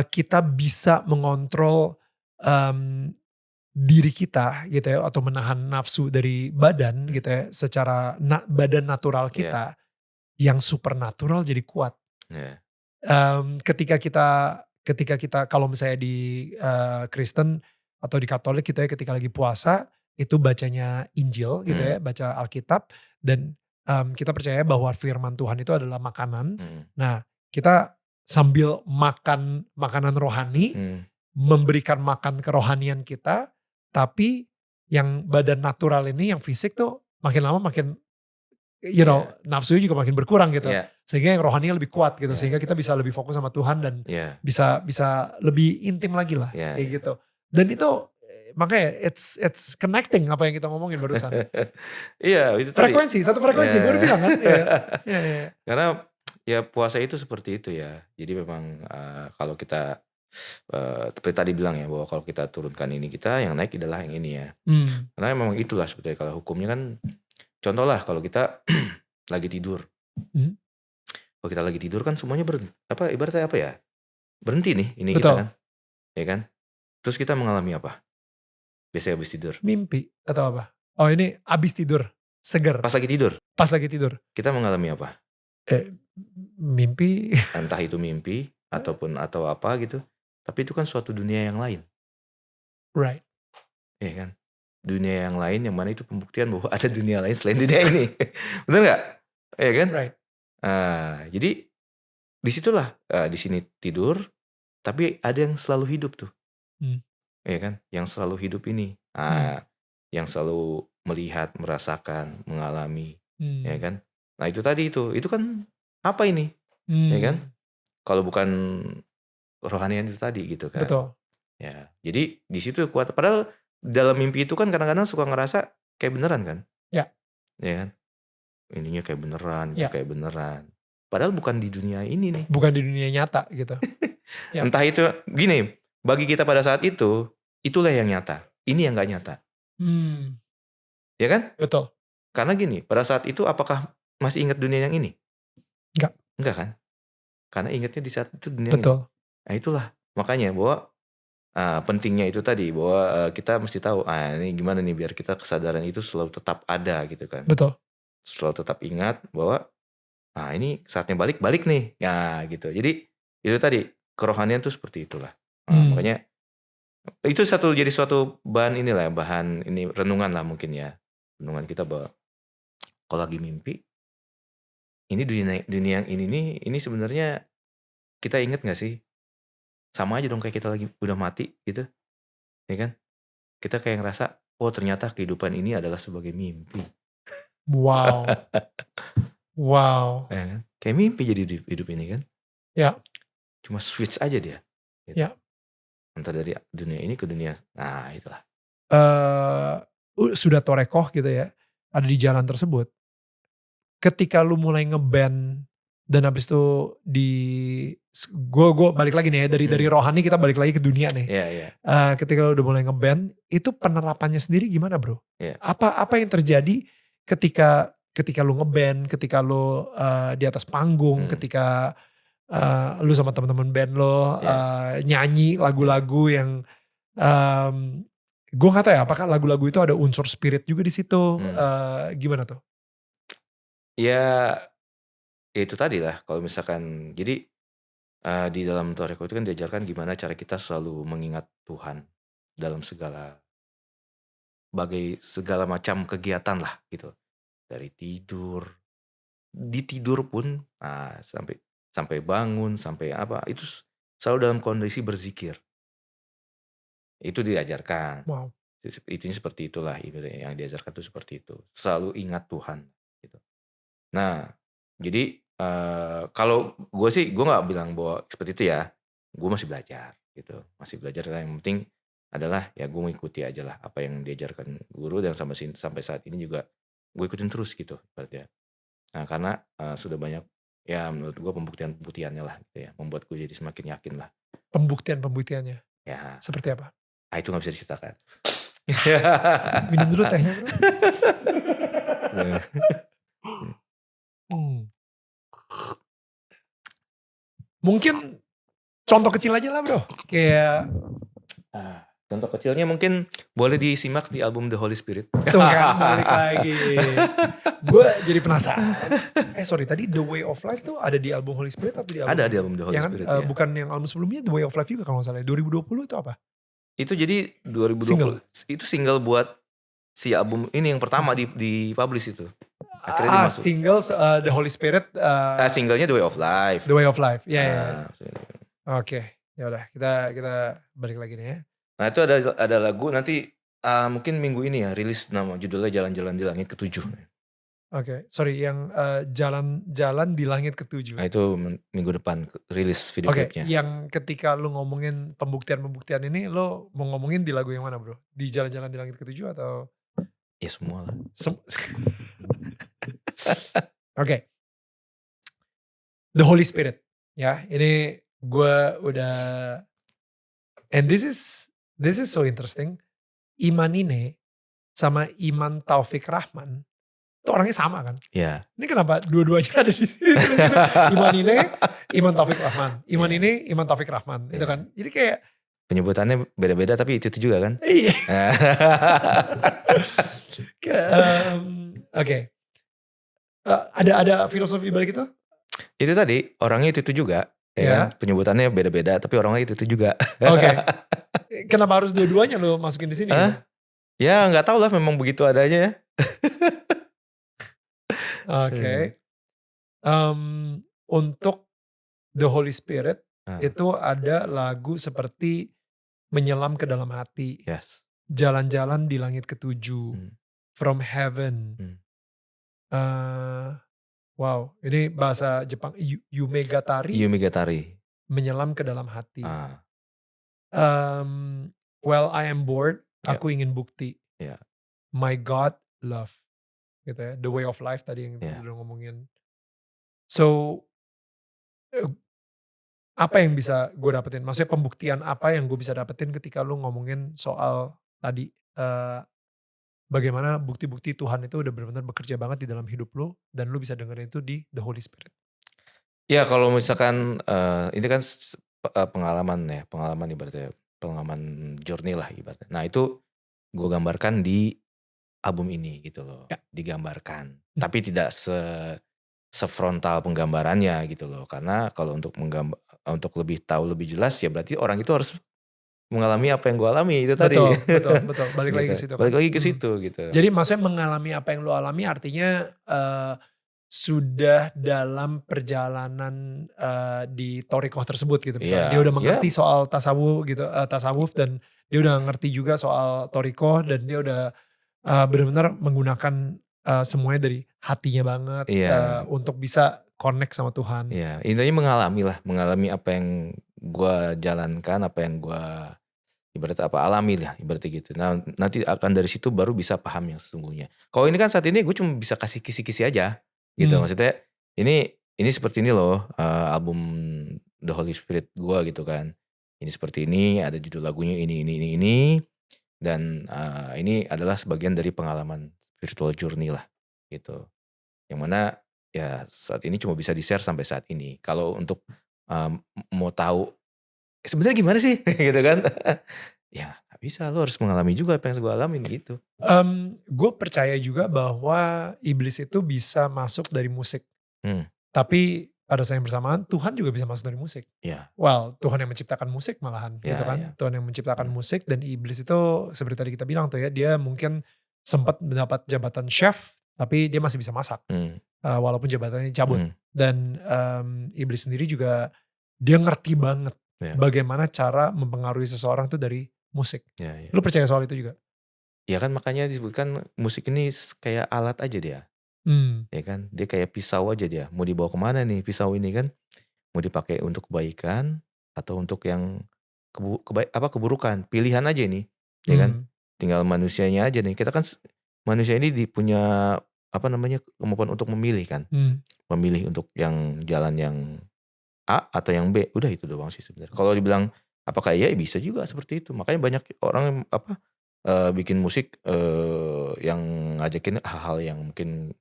kita bisa mengontrol diri kita gitu ya. Atau menahan nafsu dari badan gitu ya. Secara badan natural kita. Yang supernatural jadi kuat. Ketika kita kalau misalnya di Kristen atau di Katolik gitu ya, ketika lagi puasa itu bacanya Injil gitu ya, baca Alkitab dan kita percaya bahwa firman Tuhan itu adalah makanan. Nah, kita sambil makan makanan rohani, memberikan makan kerohanian kita, tapi yang badan natural ini, yang fisik tuh makin lama makin nafsunya juga makin berkurang gitu. Sehingga yang rohaninya lebih kuat gitu. Sehingga kita bisa lebih fokus sama Tuhan dan bisa lebih intim lagi lah kayak gitu. Dan itu makanya it's connecting apa yang kita ngomongin barusan. Itu tadi. Satu frekuensi gue udah bilang kan. Karena ya puasa itu seperti itu ya. Jadi memang kalau kita seperti tadi bilang ya bahwa kalau kita turunkan ini kita yang naik adalah yang ini ya. Karena memang itulah sebetulnya kalau hukumnya kan. Contoh lah kalau kita lagi tidur. Kalau kita lagi tidur kan semuanya ibaratnya apa ya? Berhenti nih ini Betul. kita kan. Ya kan? Terus kita mengalami apa? Biasanya habis tidur. Mimpi atau apa? Oh ini habis tidur, seger. Pas lagi tidur. Pas lagi tidur. Kita mengalami apa? mimpi. Entah itu mimpi atau apa gitu. Tapi itu kan suatu dunia yang lain. Right. Iya kan? Dunia yang lain yang mana itu pembuktian bahwa ada dunia lain selain dunia ini. Betul nggak? Iya kan? Right. Jadi disitulah di sini tidur, tapi ada yang selalu hidup tuh. Iya kan? Yang selalu hidup ini. Yang selalu melihat, merasakan, mengalami. Ya kan? Nah itu tadi itu kan apa ini? Ya kan? Kalau bukan rohanian itu tadi gitu kan. Betul. Ya, jadi di situ kuat. Padahal dalam mimpi itu kan kadang-kadang suka ngerasa kayak beneran kan? Ya. Ya kan? Ininya kayak beneran, Ya. kayak beneran. Padahal bukan di dunia ini nih. Bukan di dunia nyata gitu. Ya. Entah itu gini, bagi kita pada saat itu, itulah yang nyata. Ini yang gak nyata. Ya kan? Betul. Karena gini, pada saat itu apakah masih ingat dunia yang ini? Enggak kan? Karena ingatnya di saat itu dunia ini. Nah itulah makanya bahwa pentingnya itu tadi bahwa kita mesti tahu ini gimana nih biar kita kesadaran itu selalu tetap ada gitu kan. Betul. Selalu tetap ingat bahwa ini saatnya balik nih. Ya gitu. Jadi itu tadi kerohanian tuh seperti itulah. Makanya itu jadi suatu bahan ini renungan lah mungkin ya. Renungan kita bahwa kalau lagi mimpi ini dunia yang ini nih, ini sebenarnya kita ingat gak sih? Sama aja dong kayak kita lagi udah mati gitu. Ya kan? Kita kayak ngerasa, oh ternyata kehidupan ini adalah sebagai mimpi. Wow. Ya kan? Kayak mimpi jadi hidup ini kan. Ya. Cuma switch aja dia. Gitu. Ya. Entah dari dunia ini ke dunia. Nah itulah. Sudah torekoh gitu ya. Ada di jalan tersebut. Ketika lu mulai ngeband dan habis itu gue balik lagi nih ya dari rohani kita balik lagi ke dunia nih. Ketika lu udah mulai ngeband, itu penerapannya sendiri gimana bro? Apa yang terjadi ketika lu ngeband, ketika lu di atas panggung, ketika lu sama teman-teman band lo nyanyi lagu-lagu yang gue nggak tahu ya apakah lagu-lagu itu ada unsur spirit juga di situ. Gimana tuh? Ya itu tadi lah kalau misalkan jadi di dalam toreko itu kan diajarkan gimana cara kita selalu mengingat Tuhan dalam segala macam kegiatan lah gitu. Dari tidur, di tidur pun sampai bangun, sampai apa itu selalu dalam kondisi berzikir. Itu diajarkan. Wow. Itunya seperti itulah yang diajarkan itu seperti itu. Selalu ingat Tuhan gitu. Nah, jadi kalau gue sih gue nggak bilang bahwa seperti itu ya. Gue masih belajar gitu. Masih belajar, yang penting adalah ya gue mengikuti aja lah apa yang diajarkan guru, dan sampai saat ini juga gue ikutin terus gitu berarti ya. Nah, karena sudah banyak ya menurut gue pembuktiannya lah gitu ya, membuat gue jadi semakin yakin lah. Pembuktiannya? Ya. Seperti apa? Itu gak bisa diceritakan. Minum dulu tehnya bro. Mungkin contoh kecil aja lah bro. Kayak contoh kecilnya mungkin boleh disimak di album The Holy Spirit. Tuh kan balik lagi. Gue jadi penasaran. Sorry tadi The Way of Life tuh ada di album Holy Spirit atau di album? Ada di album The Holy Spirit ya. Bukan yang album sebelumnya The Way of Life juga kalau gak salah. 2020 itu apa? Itu jadi 2020 itu single buat si album ini yang pertama di publish itu. Akhirnya dimasuk. Singles The Holy Spirit. Singlenya The Way of Life. The Way of Life. Ya. Oke. Ya udah kita balik lagi nih ya. Nah itu ada lagu nanti mungkin minggu ini ya rilis, nama judulnya Jalan-Jalan di Langit Ketujuh. Oke, sorry yang jalan-jalan di langit ketujuh. Nah itu minggu depan rilis video klipnya. Yang ketika lu ngomongin pembuktian ini, lo mau ngomongin di lagu yang mana bro? Di jalan-jalan di langit ketujuh atau? Ya semua lah. Oke. The Holy Spirit. Ya, ini gue udah, and this is so interesting. Iman ini sama Iman Taufik Rahman itu orangnya sama kan? Iya. Ini kenapa dua-duanya ada di sini? Iman ini, Iman Taufik Rahman. Iman ini, Iman Taufik Rahman. Itu kan. Jadi kayak penyebutannya beda-beda tapi itu juga kan? Iya. Oke. Ada filosofi balik itu? Itu tadi orangnya itu juga, ya kan? Ya, Penyebutannya beda-beda, tapi orangnya itu juga. oke. Kenapa harus dua-duanya lo masukin di sini gitu? Hah? Ya nggak tahu lah, memang begitu adanya ya. Oke. Untuk The Holy Spirit Ah, itu ada lagu seperti Menyelam ke Dalam Hati, yes. Jalan-jalan di Langit Ketujuh, Hmm, From Heaven. hmm. eh wow, ini bahasa Jepang. Yumegatari, Yumi Gatari. Menyelam ke Dalam Hati. Ah, While I am bored, ya, aku ingin bukti. ya, My God, love. Gitu ya. The Way of Life tadi yang tadi ya. udah ngomongin. So, eh, apa yang bisa gue dapetin? Maksudnya pembuktian apa yang gue bisa dapetin ketika lu ngomongin soal tadi, eee, bagaimana bukti-bukti Tuhan itu udah benar-benar bekerja banget di dalam hidup lu, dan lu bisa dengerin itu di The Holy Spirit. Ya kalau misalkan ini kan pengalaman ya, pengalaman ibaratnya, pengalaman journey lah ibaratnya. Nah itu gue gambarkan di album ini gitu loh, Ya. digambarkan. Tapi tidak sefrontal penggambarannya gitu loh. Karena kalau untuk lebih tahu lebih jelas ya berarti orang itu harus mengalami apa yang gue alami itu tadi. Betul, betul, betul. Balik lagi Gitu. ke situ kan. Balik lagi ke situ gitu. Jadi maksudnya mengalami apa yang lu alami artinya, sudah dalam perjalanan, di thoriqoh tersebut gitu misalnya. Dia Iya, udah ya, mengerti soal tasawuf gitu, tasawuf, dan dia udah ngerti juga soal thoriqoh, dan dia udah, benar-benar menggunakan, semuanya dari hatinya banget, iya, untuk bisa connect sama Tuhan. iya. Intinya mengalami lah, mengalami apa yang gue jalankan, apa yang gue ibaratnya apa alami lah ibaratnya gitu. Nah nanti akan dari situ baru bisa paham yang sesungguhnya. Kalau ini kan saat ini gue cuma bisa kasih kisi-kisi aja gitu. Mmm, Maksudnya ini seperti ini loh album The Holy Spirit gue gitu kan. Ini seperti ini, ada judul lagunya ini. Dan ini adalah sebagian dari pengalaman spiritual journey lah gitu. Yang mana ya saat ini cuma bisa di-share sampai saat ini. Kalau untuk mau tahu sebenarnya gimana sih gitu kan. Ya nggak bisa, lo harus mengalami juga apa yang gue alamin gitu. gue percaya juga bahwa iblis itu bisa masuk dari musik, Hmm, tapi pada saat yang bersamaan Tuhan juga bisa masuk dari musik. ya, Well, Tuhan yang menciptakan musik malahan gitu ya, kan. ya. Tuhan yang menciptakan Hmm, musik, dan iblis itu seperti tadi kita bilang tuh ya, dia mungkin sempat mendapat jabatan chef, tapi dia masih bisa masak, hmm, walaupun jabatannya dicabut. hmm, Dan, iblis sendiri juga dia ngerti banget ya, bagaimana cara mempengaruhi seseorang tuh dari musik. ya, ya. Lu percaya soal itu juga? Ya kan makanya disebutkan musik ini kayak alat aja dia, Mmm, ya kan. Dia kayak pisau aja dia. Mau dibawa kemana nih pisau ini kan? Mau dipakai untuk kebaikan atau untuk yang keburukan? Pilihan aja ini, ya kan. mmm, Tinggal manusianya aja nih. Kita kan manusia ini punya apa namanya kemampuan untuk memilih kan. mmm, Memilih untuk yang jalan yang A atau yang B, udah itu doang sih sebenarnya. Kalau dibilang apakah iya, bisa juga seperti itu. Makanya banyak orang yang apa, bikin musik, yang ngajakin hal-hal yang mungkin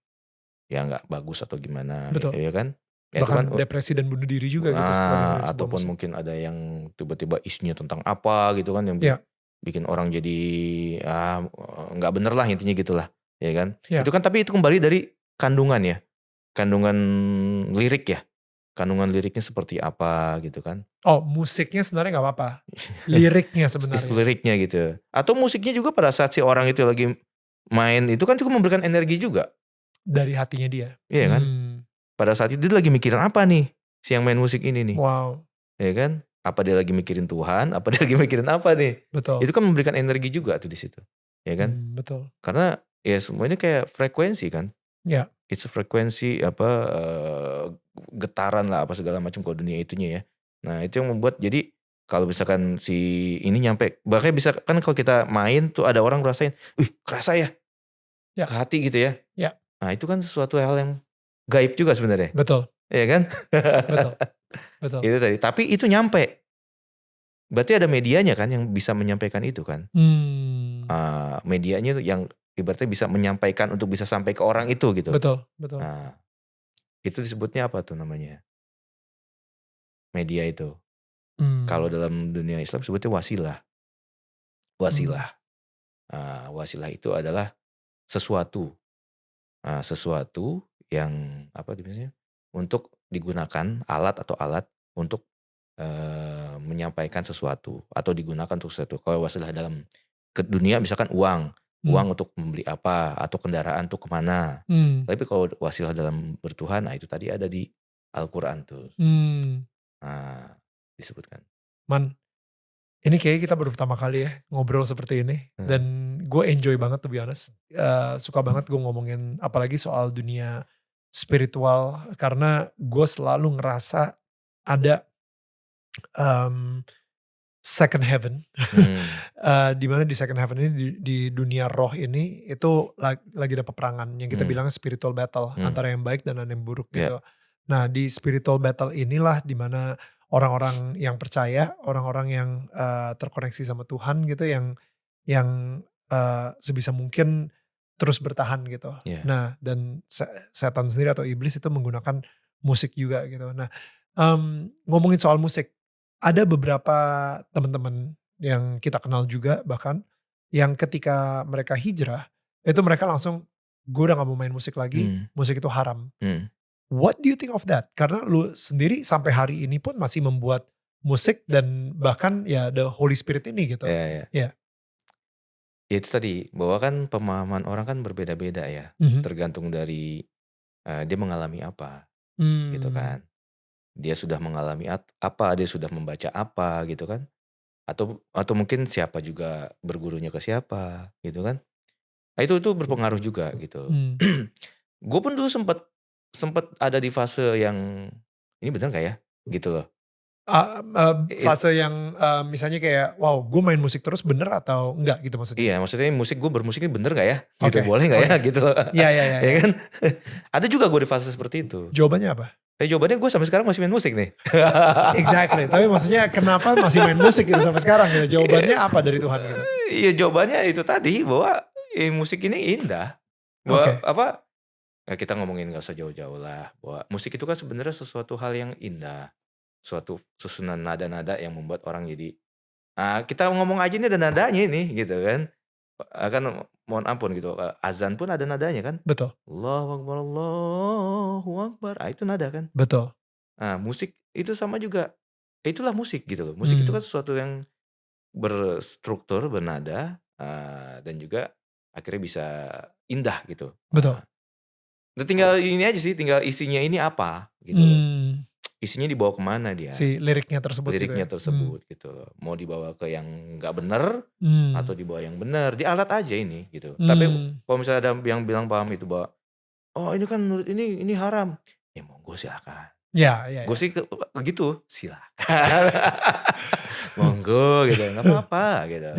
ya nggak bagus atau gimana, betul. ya kan. Ya itu kan Bahkan depresi dan bunuh diri juga gitu setelah dengerin sebuah ataupun musik. mungkin ada yang tiba-tiba isinya tentang apa gitu kan, yang Iya, bikin orang jadi, nggak bener lah intinya gitulah, ya kan. iya. Itu kan tapi itu kembali dari kandungan ya, kandungan lirik ya. Kandungan liriknya seperti apa gitu kan. Oh, musiknya sebenarnya nggak apa-apa, liriknya sebenarnya, Liriknya gitu. Atau musiknya juga pada saat si orang itu lagi main itu kan cukup memberikan energi juga, dari hatinya dia. iya kan? Pada saat itu dia lagi mikirin apa nih, si yang main musik ini nih, Wow, ya kan? Apa dia lagi mikirin Tuhan, apa dia lagi mikirin apa nih? betul, Itu kan memberikan energi juga tuh di situ, ya kan? betul. Karena ya semuanya kayak frekuensi kan. Ya, It's a frekuensi apa, getaran lah apa segala macam kalau dunia itunya ya. Nah itu yang membuat jadi kalau misalkan si ini nyampe bahkan bisa kan kalau kita main tuh ada orang ngerasain, "Wih kerasa ya ya, ke hati gitu ya." ya, Nah itu kan sesuatu hal yang gaib juga sebenarnya, betul, iya kan? betul, betul. Itu tadi, tapi itu nyampe. Berarti ada medianya kan yang bisa menyampaikan itu kan. Mmm, Medianya tuh yang ibaratnya bisa menyampaikan untuk bisa sampai ke orang itu gitu. betul, betul. Nah itu disebutnya apa tuh namanya, media itu. Kalau Mmm, dalam dunia Islam sebutnya wasilah. mmm, Wasilah. Wasilah itu adalah sesuatu. Sesuatu yang apa namanya, untuk digunakan alat untuk menyampaikan sesuatu atau digunakan untuk sesuatu. Kalau wasilah dalam ke dunia misalkan uang untuk membeli apa atau kendaraan untuk kemana. Tapi kalau wasilah dalam bertuhan, nah itu tadi ada di Al-Quran tuh. Nah, disebutkan. Man, ini kayaknya kita baru pertama kali ya ngobrol seperti ini. Dan gue enjoy banget to be honest. Suka banget gue ngomongin apalagi soal dunia spiritual. Karena gue selalu ngerasa ada second heaven. Dimana di second heaven ini di dunia roh ini itu lagi ada peperangan yang kita bilang spiritual battle antara yang baik dan yang buruk gitu. Nah di spiritual battle inilah dimana orang-orang yang percaya, orang-orang yang terkoneksi sama Tuhan gitu, yang sebisa mungkin terus bertahan gitu. Nah dan setan sendiri atau iblis itu menggunakan musik juga gitu. Nah ngomongin soal musik, ada beberapa teman-teman yang kita kenal juga bahkan, yang ketika mereka hijrah, itu mereka langsung, gue udah gak mau main musik lagi, musik itu haram. What do you think of that? Karena lu sendiri sampai hari ini pun masih membuat musik dan bahkan ya the Holy Spirit ini gitu. Ya itu tadi, bahwa kan pemahaman orang kan berbeda-beda ya, tergantung dari dia mengalami apa, gitu kan. Dia sudah mengalami apa, dia sudah membaca apa gitu kan. Atau mungkin siapa juga bergurunya ke siapa gitu kan. Nah itu berpengaruh juga gitu. Gue pun dulu sempet ada di fase yang, ini bener gak ya? Gitu loh. Fase yang misalnya kayak, wow gue main musik terus bener atau enggak gitu maksudnya? Iya maksudnya gue bermusik ini bener gak ya? Gitu, Oke, boleh gak ya? Gitu loh. Iya. Ya kan? Ada juga gue di fase seperti itu. Jawabannya apa? Jawabannya gue sampai sekarang masih main musik nih. Exactly, tapi maksudnya kenapa masih main musik gitu sampai sekarang gitu? Jawabannya apa dari Tuhan gitu? Iya jawabannya itu tadi, bahwa musik ini indah. Bahwa kita ngomongin gak usah jauh-jauh lah, bahwa musik itu kan sebenarnya sesuatu hal yang indah, suatu susunan nada-nada yang membuat orang jadi, kita ngomong aja ini ada nadanya ini gitu kan. Kan mohon ampun gitu, azan pun ada nadanya kan. Betul. Allahu Akbar, Allahu Akbar, itu nada kan. Betul. Nah musik itu sama juga, itulah musik gitu loh. Musik itu kan sesuatu yang berstruktur, bernada, dan juga akhirnya bisa indah gitu. Betul. Tinggal ini aja sih, tinggal isinya ini apa gitu loh. Isinya dibawa kemana dia. Si liriknya tersebut Liriknya gitu ya? tersebut gitu loh. Mau dibawa ke yang gak bener, atau dibawa yang bener, di alat aja ini gitu. Tapi kalau misalnya ada yang bilang paham itu bahwa, oh ini kan menurut ini haram. Ya monggo silakan. Ya. Gue sih gitu, silakan. Monggo gitu, gak apa-apa gitu.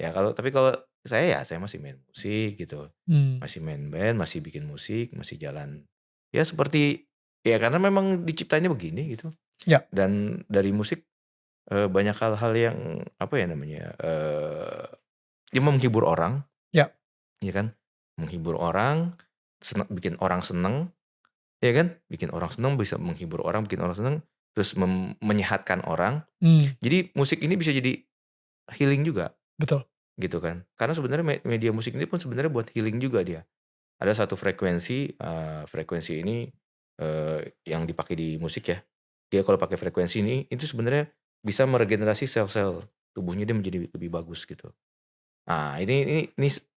Ya tapi kalau saya masih main musik gitu. Masih main band, masih bikin musik, masih jalan. Ya seperti, ya karena memang diciptainnya begini gitu. Ya. Dan dari musik banyak hal-hal yang apa ya namanya, dia menghibur orang. Ya. Ya kan, menghibur orang, bikin orang seneng. Ya kan, bikin orang seneng, bisa menghibur orang, bikin orang seneng, terus menyehatkan orang. Jadi musik ini bisa jadi healing juga. Betul. Gitu kan. Karena sebenarnya media musik ini pun sebenarnya buat healing juga dia. Ada satu frekuensi ini yang dipakai di musik ya. Dia kalau pakai frekuensi ini, itu sebenarnya bisa meregenerasi sel-sel tubuhnya, dia menjadi lebih bagus gitu. Nah ini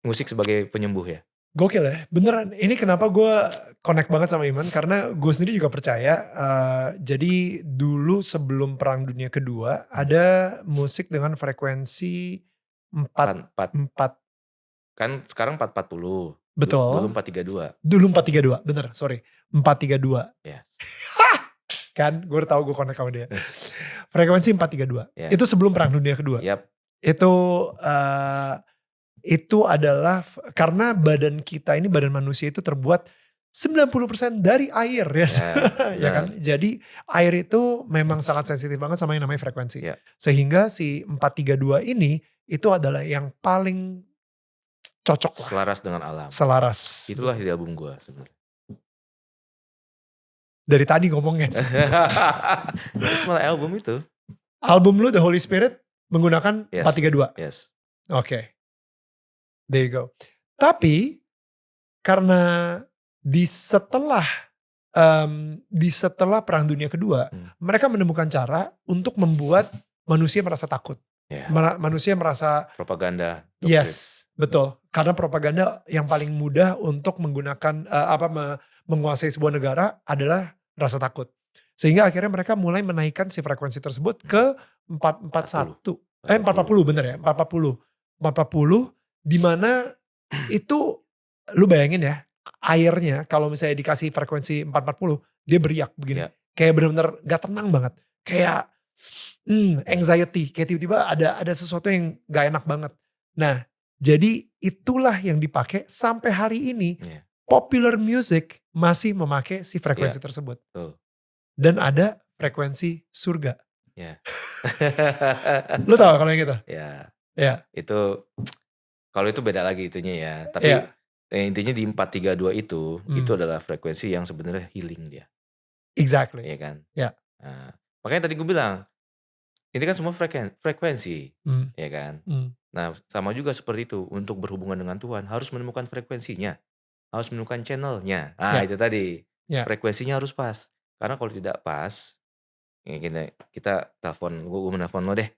musik sebagai penyembuh ya. Gokil ya, beneran. Ini kenapa gue connect banget sama Iman, karena gue sendiri juga percaya. Jadi dulu sebelum Perang Dunia Kedua, ada musik dengan frekuensi 4. Kan sekarang 440. Betul. Dulu 432. Dulu 432, bener, sorry. 432. Yes. Kan, gue udah tau gue connect sama dia. Frekuensi 432. Yeah. Itu sebelum Perang Dunia Kedua. Yep. Itu adalah karena badan kita ini, badan manusia itu terbuat 90% dari air ya. Ya kan? Jadi air itu memang sangat sensitif banget sama yang namanya frekuensi. Yeah. Sehingga si 432 ini itu adalah yang paling cocok lah. Selaras dengan alam. Selaras. Itulah di album gue sebenarnya. Dari tadi ngomongnya. Itu malah album itu. Album lu The Holy Spirit menggunakan 432? Yes. Oke. There you go. Tapi karena setelah di setelah Perang Dunia Kedua, mereka menemukan cara untuk membuat manusia merasa takut. Ya. Manusia merasa Propaganda. yes, betul. Karena propaganda yang paling mudah untuk menggunakan menguasai sebuah negara adalah rasa takut. Sehingga akhirnya mereka mulai menaikkan si frekuensi tersebut ke 441. 440 bener ya, 440 di mana itu lu bayangin ya, airnya kalau misalnya dikasih frekuensi 440 dia beriak begini. Ya. Kayak bener-bener gak tenang banget. Kayak anxiety, kayak tiba-tiba ada sesuatu yang gak enak banget. Nah, jadi itulah yang dipakai sampai hari ini. Yeah. Popular music masih memakai si frekuensi tersebut. Dan ada frekuensi surga. Ya. Lu tahu kalau yang gitu? Ya. Ya. Itu kalau itu beda lagi itunya ya. Tapi intinya di 432 itu adalah frekuensi yang sebenarnya healing dia. Exactly. Iya kan? Ya. Nah, makanya tadi gue bilang ini kan semua frekuensi, ya kan? Nah, sama juga seperti itu untuk berhubungan dengan Tuhan harus menemukan frekuensinya, harus menemukan channelnya. Nah, itu tadi frekuensinya harus pas. Karena kalau tidak pas, ya kita telepon, gue menelpon lo deh.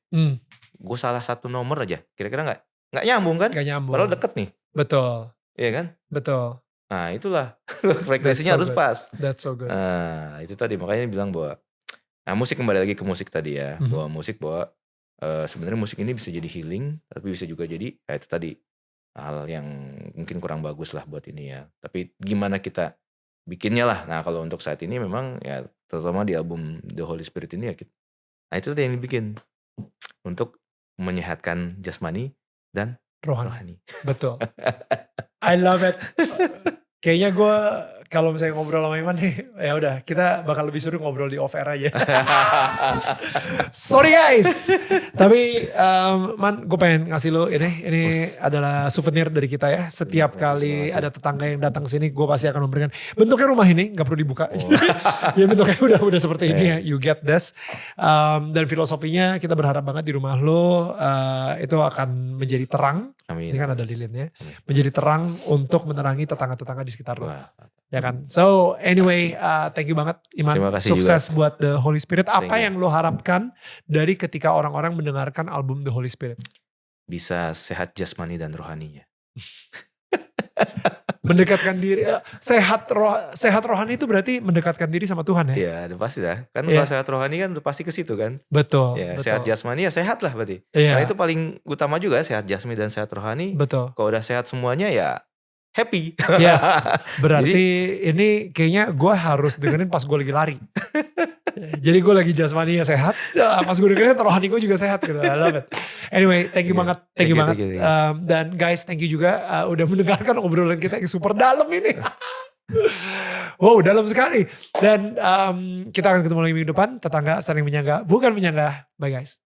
Gue salah satu nomor aja, kira-kira nggak nyambung kan? Gak nyambung. Padahal deket nih. Betul. Iya kan? Betul. Nah, itulah frekuensinya harus pas. That's so good. Nah, itu tadi makanya bilang bahwa musik, kembali lagi ke musik tadi ya, bahwa sebenarnya musik ini bisa jadi healing, tapi bisa juga jadi itu tadi hal yang mungkin kurang bagus lah buat ini ya. Tapi gimana kita bikinnya lah. Nah, kalau untuk saat ini memang ya terutama di album The Holy Spirit ini ya nah itu tadi yang dibikin untuk menyehatkan jasmani dan rohani. Betul. I love it. Kayaknya gue kalau misalnya ngobrol sama Iman nih, ya udah kita bakal lebih seru ngobrol di off air aja. Sorry guys, tapi Man, gue pengen ngasih lo ini adalah souvenir dari kita ya. Setiap kali ada tetangga yang datang sini, gue pasti akan memberikan. Bentuknya rumah ini nggak perlu dibuka. Ya bentuknya udah seperti ini ya. You get this. Dan filosofinya kita berharap banget di rumah lo itu akan menjadi terang. Amin. Ini kan ada lilinnya. Menjadi terang untuk menerangi tetangga-tetangga di sekitar lo. Ya kan. So anyway, thank you banget Iman. Sukses juga buat The Holy Spirit. Apa yang lo harapkan dari ketika orang-orang mendengarkan album The Holy Spirit? Bisa sehat jasmani dan rohaninya. Mendekatkan diri, sehat rohani itu berarti mendekatkan diri sama Tuhan ya? Iya, udah pasti dah. Kan kalau sehat rohani kan udah pasti ke situ kan. Betul. Ya, betul. Sehat jasmani ya sehat lah berarti. Iya. Nah itu paling utama juga, sehat jasmani dan sehat rohani. Betul. Kalau udah sehat semuanya ya happy. Yes. Berarti ini kayaknya gue harus dengerin pas gue lagi lari. Jadi gue lagi jasmani ya sehat, pas gue dengerin rohani gue juga sehat gitu. I love it. Anyway, thank you banget. Thank you banget. Dan guys, thank you juga udah mendengarkan obrolan kita yang super dalam ini. Wow, dalam sekali. Dan kita akan ketemu lagi minggu depan. Tetangga saling menyangga, bukan menyangga. Bye guys.